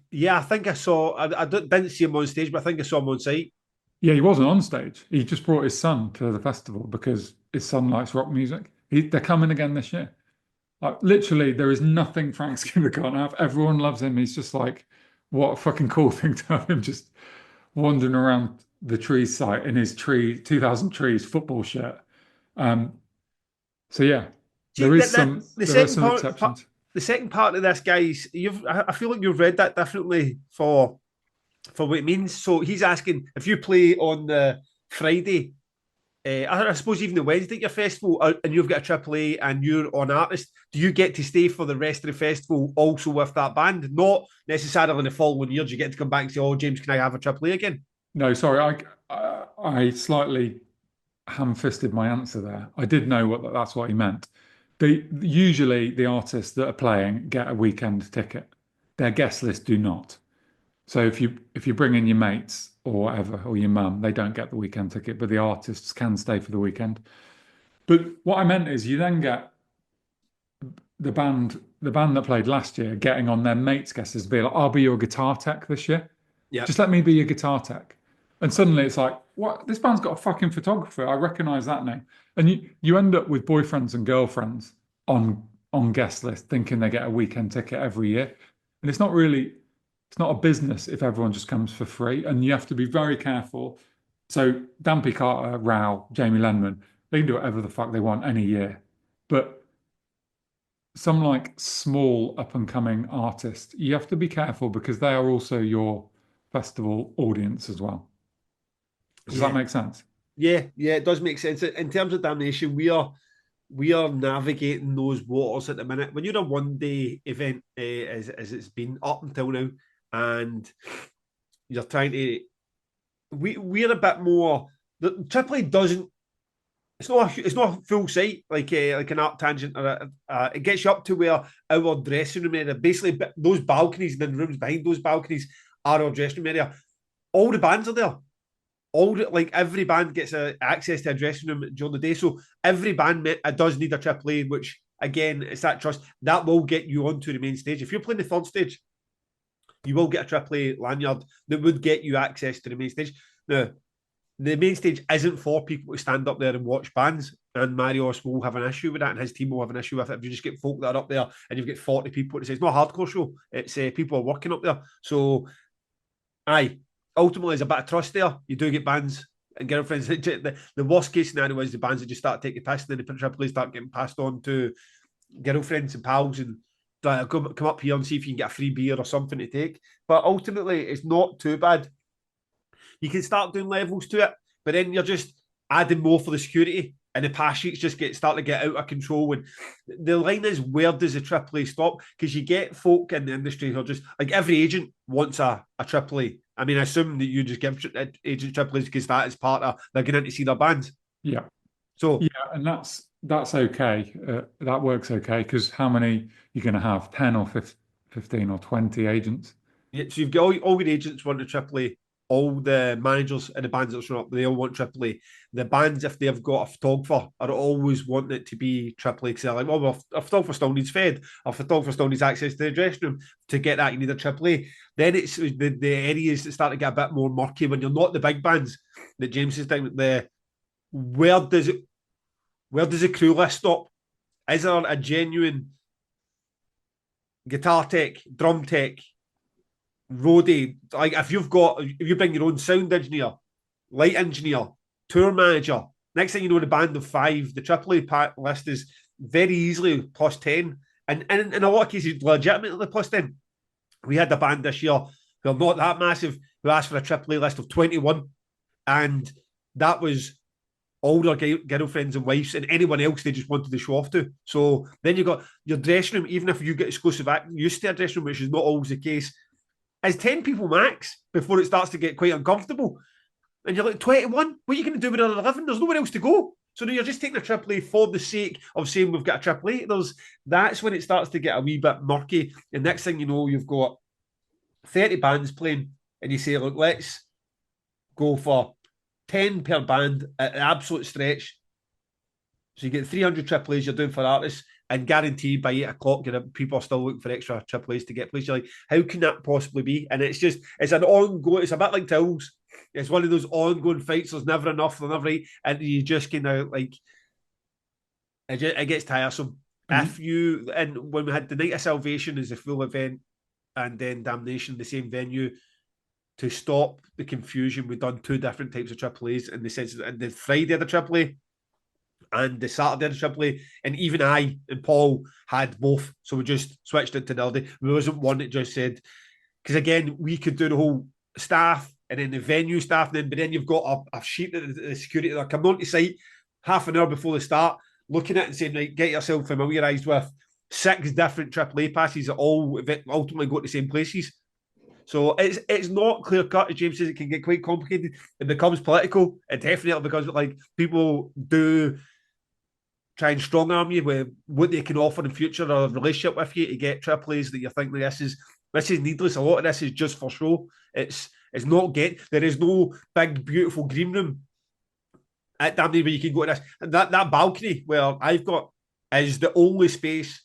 Yeah, I think I saw. I didn't see him on stage, but I think I saw him on site. Yeah, he wasn't on stage. He just brought his son to the festival because his son likes rock music. They're coming again this year. Like literally, there is nothing Frank Skinner can't have. Everyone loves him. He's just like, what a fucking cool thing to have him just wandering around the Trees site in his 2000 Trees football shirt. So yeah, See, there are some exceptions. the second part of this, guys, I feel like you've read that differently for what it means. So he's asking if you play on the Friday, I suppose even the Wednesday at your festival, and you've got a AAA and you're on artist, do you get to stay for the rest of the festival also with that band? Not necessarily in the following year. Do you get to come back and say, "Oh, James, can I have a AAA again?" No, sorry, I slightly ham-fisted my answer there. I did know that's what he meant. Usually the artists that are playing get a weekend ticket. Their guest list do not. So if you bring in your mates or whatever, or your mum, they don't get the weekend ticket, but the artists can stay for the weekend. But what I meant is you then get the band that played last year getting on their mates' guest list, be like, I'll be your guitar tech this year. Yeah, Just let me be your guitar tech. And suddenly it's like, what? This band's got a fucking photographer. I recognize that name. And you end up with boyfriends and girlfriends on guest list thinking they get a weekend ticket every year. And it's not a business if everyone just comes for free. And you have to be very careful. So Dampy Carter, Rao, Jamie Lenman, they can do whatever the fuck they want any year. But some like small up and coming artist, you have to be careful because they are also your festival audience as well. Does that yeah, make sense? yeah. It does make sense. In terms of Damnation, we are navigating those waters at the minute. When you're a 1 day event, as it's been up until now, and you're trying to, we're a bit more. The AAA doesn't. It's not a full site like an ArcTangent or it gets you up to where our dressing room area, basically those balconies and then rooms behind those balconies are our dressing room area. All the bands are there. Like every band gets access to a dressing room during the day. So every band does need a AAA, which again, it's that trust that will get you onto the main stage. If you're playing the third stage, you will get a AAA lanyard that would get you access to the main stage. Now, the main stage isn't for people to stand up there and watch bands. And Marios will have an issue with that, and his team will have an issue with it. If you just get folk that are up there and you've got 40 people, it's not a hardcore show. It's people are working up there. So, aye, ultimately, there's a bit of trust there. You do get bands and girlfriends. The worst case scenario is the bands that just start taking piss, and then the AAA start getting passed on to girlfriends and pals and come up here and see if you can get a free beer or something to take. But ultimately, it's not too bad. You can start doing levels to it, but then you're just adding more for the security, and the pass sheets just start to get out of control. And the line is, where does the AAA stop? Because you get folk in the industry who are just like, every agent wants a AAA. I mean, I assume that you just give agent AAAs because that is part of they're going in to see their bands. Yeah. So Yeah, and that's okay. That works okay because how many you're going to have? 10 or 15 or 20 agents? yeah, so you've got all your agents want a AAA. All the managers and the bands that show up, they all want AAA. The bands, if they've got a photographer, are always wanting it to be AAA because they're like, well, a photographer still needs fed. A photographer still needs access to the dressing room. To get that, you need a AAA. Then it's the areas that start to get a bit more murky when you're not the big bands that James is doing. Where does the crew list stop? Is there a genuine guitar tech, drum tech, roadie? Like if you bring your own sound engineer, light engineer, tour manager, next thing you know, the band of five, the AAA list is very easily plus 10. And in a lot of cases, legitimately plus 10. We had a band this year who are not that massive who asked for a AAA list of 21. And that was all their girlfriends and wives and anyone else they just wanted to show off to. So then you got your dressing room, even if you get exclusive use to a dressing room, which is not always the case, is 10 people max before it starts to get quite uncomfortable. And you're like, 21? What are you going to do with another 11? There's nowhere else to go. So now you're just taking a AAA for the sake of saying we've got a AAA. That's when it starts to get a wee bit murky. And next thing you know, you've got 30 bands playing, and you say, look, let's go for 10 per band at an absolute stretch. So you get 300 AAAs you're doing for artists, and guaranteed by 8 o'clock, people are still looking for extra AAAs to get places. You're like, how can that possibly be? And it's an ongoing, it's a bit like Tills. It's one of those ongoing fights. There's never enough, there's never right. And you just kind of like, it gets tiresome. And when we had the Night of Salvation as a full event, and then Damnation, the same venue, to stop the confusion, we've done two different types of AAAs in the sense that the Friday of the AAA, and the Saturday in Tripoli, and even I and Paul had both, so we just switched it to the other day. There wasn't one that just said, because again, we could do the whole staff and then the venue staff, but then you've got a sheet that the security that are coming onto site half an hour before the start, looking at it and saying, right, get yourself familiarised with 6 different AAA passes that all ultimately go to the same places. So it's not clear cut, as James says. It can get quite complicated. It becomes political. It definitely becomes like people do try and strong arm you with what they can offer in future or a relationship with you to get AAAs that you think like, this is needless. A lot of this is just for show. It's not there is no big beautiful green room at Damnation where you can go to this. And that balcony where I've got is the only space.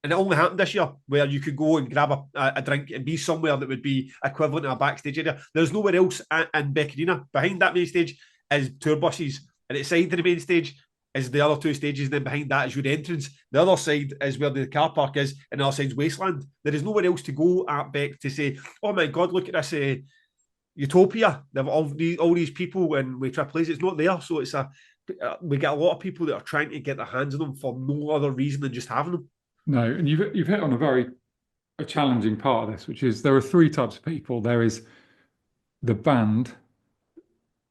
And it only happened this year where you could go and grab a drink and be somewhere that would be equivalent to a backstage area. There's nowhere else in Beck Arena. Behind that main stage is tour buses. And at the side of the main stage is the other 2 stages. And then behind that is your entrance. The other side is where the car park is. And the other side's wasteland. There is nowhere else to go at Beck to say, oh my God, look at this utopia. They've all these people and with AAAs. It's not there. So we get a lot of people that are trying to get their hands on them for no other reason than just having them. No, and you've hit on a challenging part of this, which is there are 3 types of people. There is the band,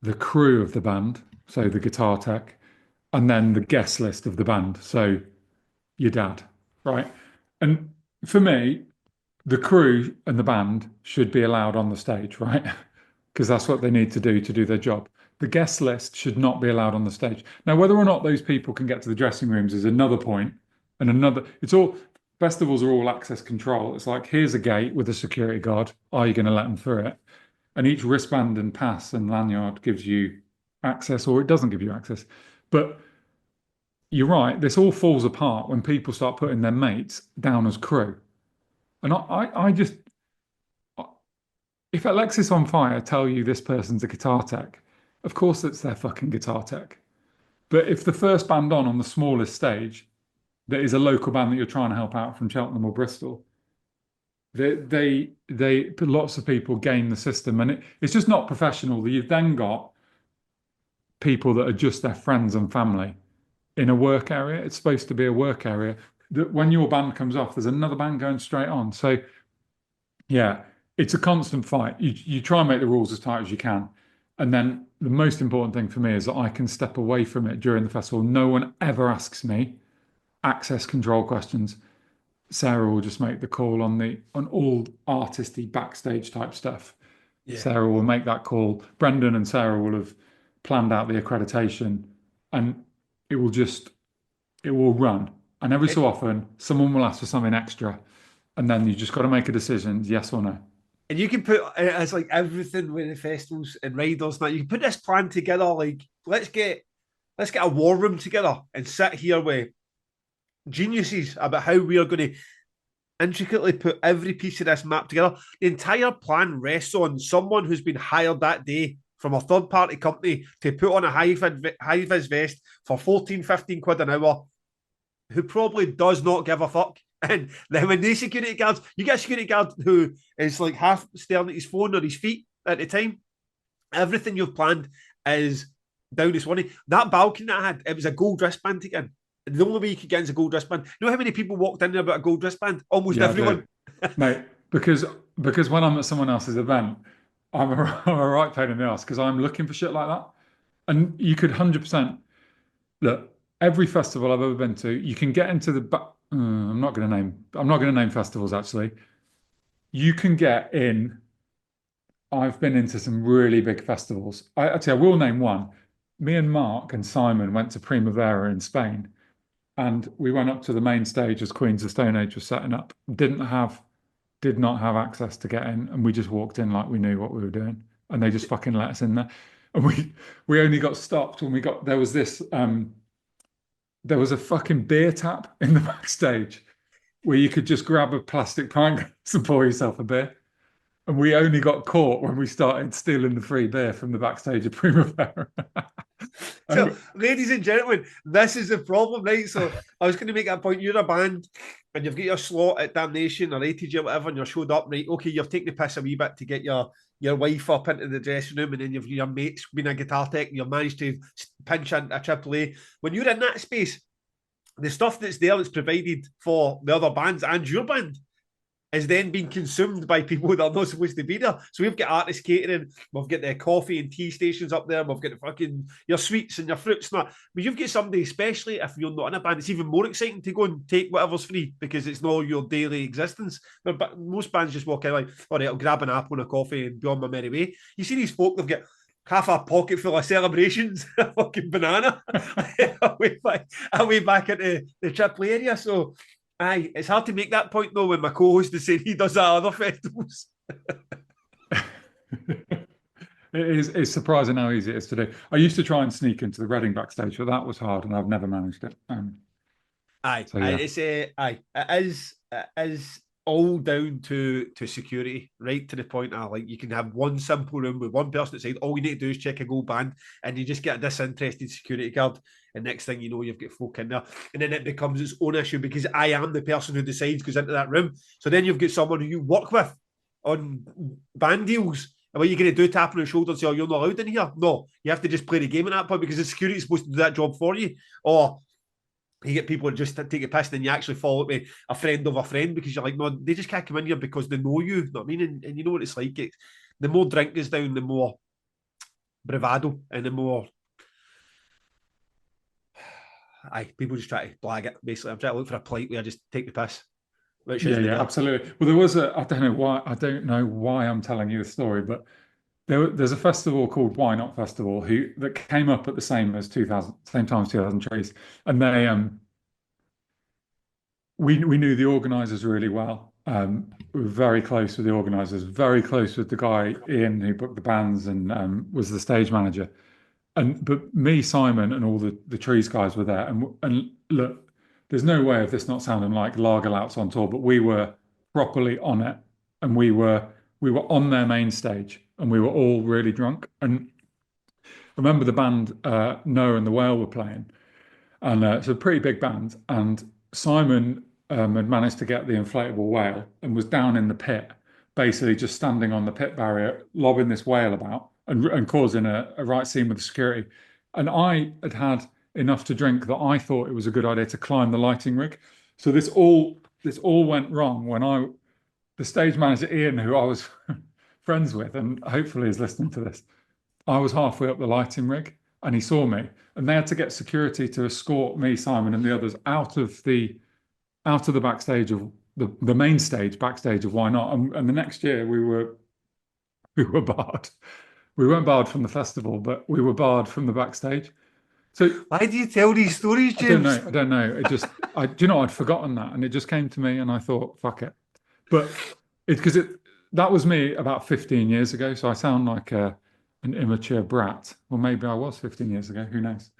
the crew of the band, so the guitar tech, and then the guest list of the band, so your dad, right? And for me, the crew and the band should be allowed on the stage, right? Because that's what they need to do their job. The guest list should not be allowed on the stage. Now, whether or not those people can get to the dressing rooms is another point. And festivals are all access control. It's like, here's a gate with a security guard. Are you going to let them through it? And each wristband and pass and lanyard gives you access, or it doesn't give you access. But you're right, this all falls apart when people start putting their mates down as crew. And I just, if Alexis on Fire tell you this person's a guitar tech, of course it's their fucking guitar tech. But if the first band on the smallest stage, that is a local band that you're trying to help out from Cheltenham or Bristol, they lots of people game the system, and it's just not professional. You've then got people that are just their friends and family in a work area. It's supposed to be a work area that when your band comes off, there's another band going straight on. So yeah, it's a constant fight. You try and make the rules as tight as you can. And then the most important thing for me is that I can step away from it during the festival. No one ever asks me access control questions. Sarah will just make the call on all artisty backstage type stuff. Yeah. Sarah will make that call. Brendan and Sarah will have planned out the accreditation, and it will run. And every so often, someone will ask for something extra, and then you just got to make a decision, yes or no. And you can put, it's like everything with the festivals and riders now. You can put this plan together. Like, let's get a war room together and sit here with geniuses about how we are going to intricately put every piece of this map together. The entire plan rests on someone who's been hired that day from a third-party company to put on a high-vis vest for 14, 15 quid an hour, who probably does not give a fuck. And then when they security guards, you get a security guard who is like half staring at his phone or his feet at the time. Everything you've planned is down this one. That balcony that I had, it was a gold wristband to get in. The only way you could get is a gold wristband. You know how many people walked in there about a gold wristband? Almost everyone. Mate, because when I'm at someone else's event, I'm a right pain in the ass because I'm looking for shit like that. And you could 100% look, every festival I've ever been to, you can get into the I'm not going to name festivals actually. You can get in. I've been into some really big festivals. I will name one. Me and Mark and Simon went to Primavera in Spain, and we went up to the main stage as Queens of Stone Age was setting up. Did not have access to get in, and we just walked in like we knew what we were doing, and they just fucking let us in there. And we only got stopped when there was this there was a fucking beer tap in the backstage where you could just grab a plastic pint glass and pour yourself a beer. And we only got caught when we started stealing the free beer from the backstage of Primavera. So, ladies and gentlemen, this is the problem, right? So I was going to make that point. You're a band and you've got your slot at Damnation or ATG or whatever, and you're showed up, right? Okay, you've taken the piss a wee bit to get your wife up into the dressing room, and then you've your mates been a guitar tech, and you've managed to pinch into a AAA. When you're in that space, the stuff that's there that's provided for the other bands and your band is then being consumed by people that are not supposed to be there. So we've got artist catering, we've got the coffee and tea stations up there, we've got the fucking your sweets and your fruits and that. But you've got somebody, especially if you're not in a band, it's even more exciting to go and take whatever's free because it's not your daily existence. But most bands just walk in like, all right, I'll grab an apple and a coffee and be on my merry way. You see these folk, they've got half a pocket full of celebrations, a fucking banana, away back into the Tripoli area. So aye, it's hard to make that point though when my co-host is saying he does that at other festivals. It's surprising how easy it is to do. I used to try and sneak into the Reading backstage, but that was hard, and I've never managed it. Aye, So yeah, it's aye, it is all down to security, right to the point of like you can have one simple room with one person outside. All you need to do is check a gold band, and you just get a disinterested security guard. And next thing you know, you've got folk in there, and then it becomes its own issue because I am the person who decides goes into that room. So then you've got someone who you work with on band deals. And what are you going to do? Tap on the shoulder and say, "Oh, you're not allowed in here." No, you have to just play the game at that point because the security is supposed to do that job for you. Or you get people that just take a piss and you actually follow up with a friend of a friend because you're like, no, they just can't come in here because they know you. You know what I mean? And you know what it's like. The more drink goes down, the more bravado and the more people just try to blag it. Basically, I'm trying to look for a polite way. I just take the piss, which yeah, isn't yeah, there. absolutely. Well, there was I don't know why I'm telling you the story, but there's a festival called Why Not Festival that came up at the same time as 2000 Trees, and we knew the organisers really well. We were very close with the organisers, very close with the guy Ian who booked the bands and was the stage manager. But me, Simon, and all the Trees guys were there. And look, there's no way of this not sounding like lager louts on tour, but we were properly on it, and we were on their main stage, and we were all really drunk. And I remember the band Noah and the Whale were playing, and it's a pretty big band. And Simon had managed to get the inflatable whale and was down in the pit, basically just standing on the pit barrier, lobbing this whale about and causing a right scene with the security. And I had had enough to drink that I thought it was a good idea to climb the lighting rig. So this all went wrong when the stage manager Ian, who I was friends with, and hopefully is listening to this, I was halfway up the lighting rig and he saw me, and they had to get security to escort me, Simon, and the others out of the backstage of the main stage, backstage of Why Not. And the next year we were barred. We weren't barred from the festival, but we were barred from the backstage. So Why do you tell these stories, I don't James? know. I don't know. Do you know, I'd forgotten that, and it just came to me, and I thought, fuck it. But it's because that was me about 15 years ago. So I sound like an immature brat. Well, maybe I was 15 years ago. Who knows?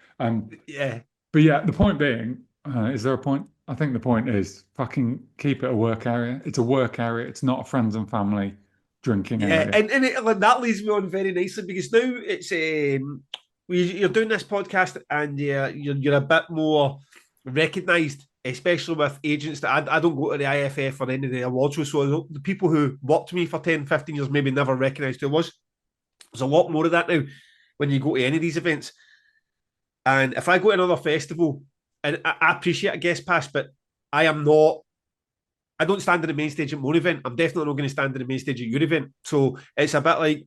Yeah. But yeah, the point being, is there a point? I think the point is fucking keep it a work area. It's a work area. It's not a friends and family drinking Yeah, area. and that leads me on very nicely because now it's you're doing this podcast and you're a bit more recognised, especially with agents that I don't go to the IFF or any of the awards shows. So the people who worked with me for 10, 15 years maybe never recognised who I was. There's a lot more of that now when you go to any of these events. And if I go to another festival, and I appreciate a guest pass, but I am not. I don't stand in the main stage at my event. I'm definitely not going to stand in the main stage at your event. So it's a bit like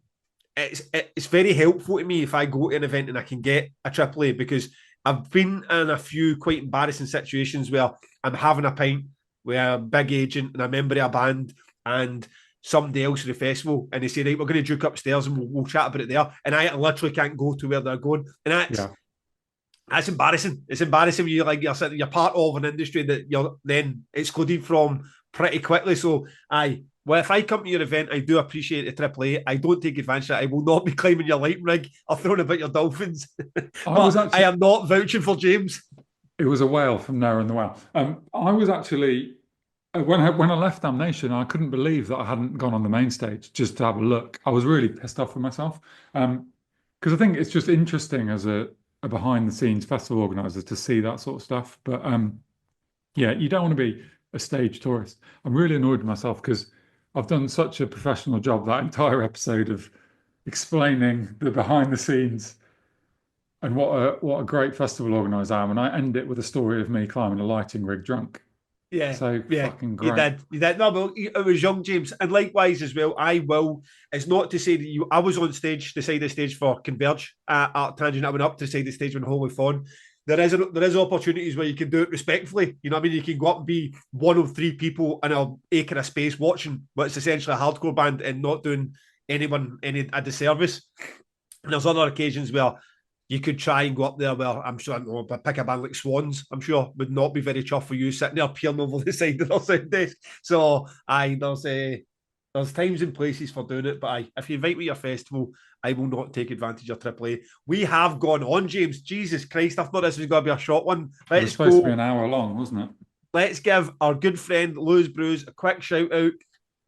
it's very helpful to me if I go to an event and I can get a AAA because I've been in a few quite embarrassing situations where I'm having a pint with a big agent and a member of a band and somebody else at the festival and they say, right, we're going to duke upstairs and we'll chat about it there. And I literally can't go to where they're going. And Yeah. that's embarrassing. It's embarrassing when you're part of an industry that you're then excluded from pretty quickly. So well, if I come to your event, I do appreciate the AAA. I don't take advantage of it. I will not be climbing your lighting rig or throwing about your dolphins. I was But I actually am not vouching for James. It was a whale from Noah and the Whale. I was actually when I left Damnation, I couldn't believe that I hadn't gone on the main stage just to have a look. I was really pissed off with myself. Because I think it's just interesting as a behind the scenes festival organizer to see that sort of stuff. But yeah, you don't want to be a stage tourist. I'm really annoyed with myself because I've done such a professional job that entire episode of explaining the behind the scenes and what a great festival organizer I am, and I end it with a story of me climbing a lighting rig drunk. Yeah, So yeah, fucking you great. did. You did. No, but it was young, James. And likewise as well, I will. It's not to say that I was on stage, the side of the stage for Converge at ArcTangent. I went up to the side of the stage when Holy Fawn. There is opportunities where you can do it respectfully. You know what I mean? You can go up and be one of three people in a acre of space watching what's essentially a hardcore band and not doing anyone any a disservice. And there's other occasions where you could try and go up there where I'm sure, I don't know, but pick a band like Swans, I'm sure would not be very chuffed for you sitting there peering over the side of their sound desk. So there's times and places for doing it, but if you invite me to your festival, I will not take advantage of AAA. We have gone on, James. Jesus Christ, I thought this was going to be a short one. It was supposed to be an hour long, wasn't it? Let's give our good friend Lou's Brews a quick shout out.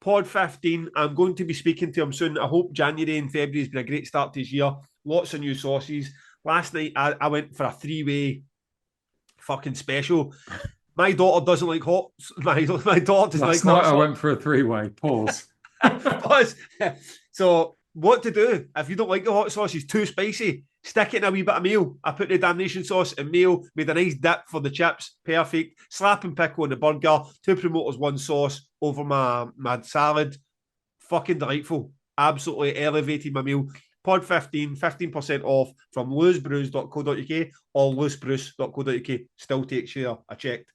Pod 15, I'm going to be speaking to him soon. I hope January and February has been a great start to his year. Lots of new sauces. Last night, I went for a three-way fucking special. My daughter doesn't like hot. My daughter doesn't like hot. Last night, I went for a three-way. Pause. Pause. So, what to do if you don't like the hot sauce? It's too spicy. Stick it in a wee bit of meal. I put the Damnation sauce in meal, made a nice dip for the chips. Perfect. Slap and pickle on the burger. 2 promoters, 1 sauce over my salad. Fucking delightful. Absolutely elevated my meal. Pod 15, 15% off from loosebrews.co.uk or loosebrews.co.uk. Still takes share. I checked.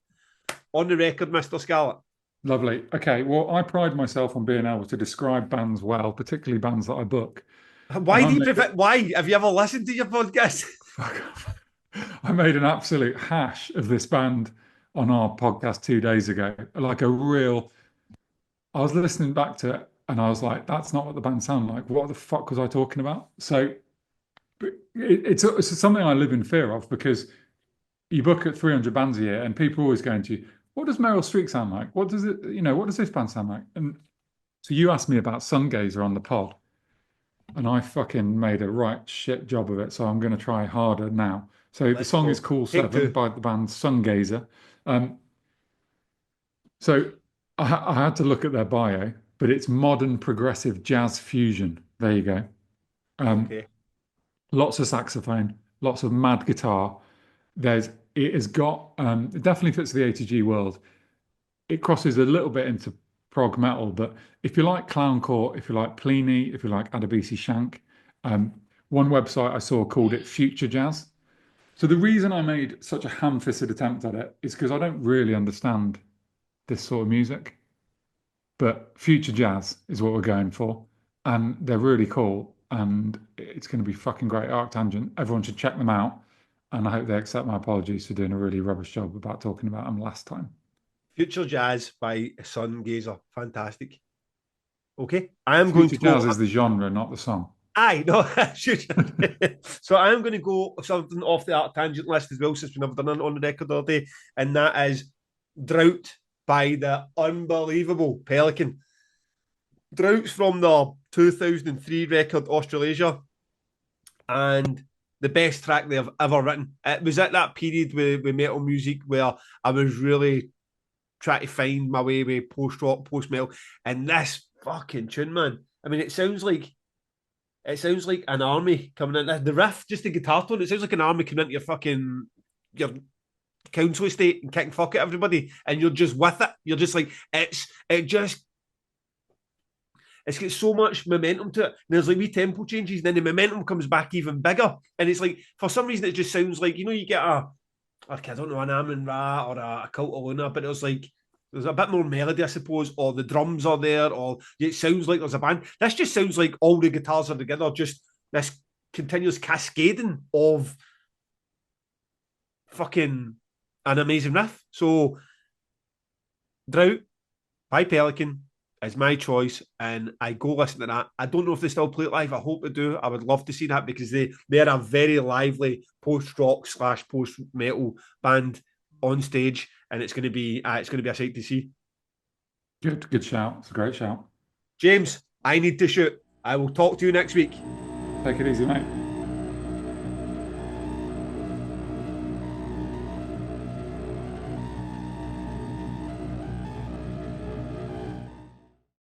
On the record, Mr. Scarlett. Lovely. Okay, well, I pride myself on being able to describe bands well, particularly bands that I book. Why do you prefer? Why? Have you ever listened to your podcast? Fuck off. I made an absolute hash of this band on our podcast 2 days ago. Like a real. I was listening back to it and I was like, that's not what the band sounded like. What the fuck was I talking about? So it's something I live in fear of because you book at 300 bands a year and people are always going to you, what does Meryl Streep sound like? What does what does this band sound like? And so you asked me about Sungazer on the pod and I fucking made a right shit job of it. So I'm going to try harder now. So the song is Cool 7 by the band Sungazer. So I had to look at their bio, but it's modern progressive jazz fusion. There you go. Okay. Lots of saxophone, lots of mad guitar. It has got it definitely fits the ATG world. It crosses a little bit into prog metal, but if you like clowncore, if you like Plini, if you like Adebisi Shank, one website I saw called it Future Jazz. So the reason I made such a ham-fisted attempt at it is because I don't really understand this sort of music, but Future Jazz is what we're going for, and they're really cool, and it's going to be fucking great. ArcTangent, everyone should check them out, and I hope they accept my apologies for doing a really rubbish job about talking about them last time. Future Jazz by Sungazer, fantastic. Okay, I am going to go. Future Jazz is the genre, not the song. Aye, no, so I am going to go something off the ArcTangent list as well, since we've never done it on the record all day, and that is Drought by the unbelievable Pelican. Drought's from the 2003 record Australasia, and the best track they've ever written. It was at that period with metal music where I was really trying to find my way with post-rock, post-metal, and this fucking tune, man. I mean, it sounds like an army coming in. The riff, just the guitar tone, it sounds like an army coming into your council estate and kicking fuck at everybody, and you're just with it. You're just like, it's got so much momentum to it. And there's like wee tempo changes, and then the momentum comes back even bigger. And it's like, for some reason, it just sounds like, you get I don't know, an Amun Ra or a Cult of Luna, but it was like, there's a bit more melody, I suppose, or the drums are there, or it sounds like there's a band. This just sounds like all the guitars are together, just this continuous cascading of fucking an amazing riff. So, Drought by Pelican is my choice, and I go listen to that. I don't know if they still play it live. I hope they do. I would love to see that because they're a very lively post-rock / post-metal band on stage, and it's going to be a sight to see. Good shout. It's a great shout. James, I need to shoot. I will talk to you next week. Take it easy, mate.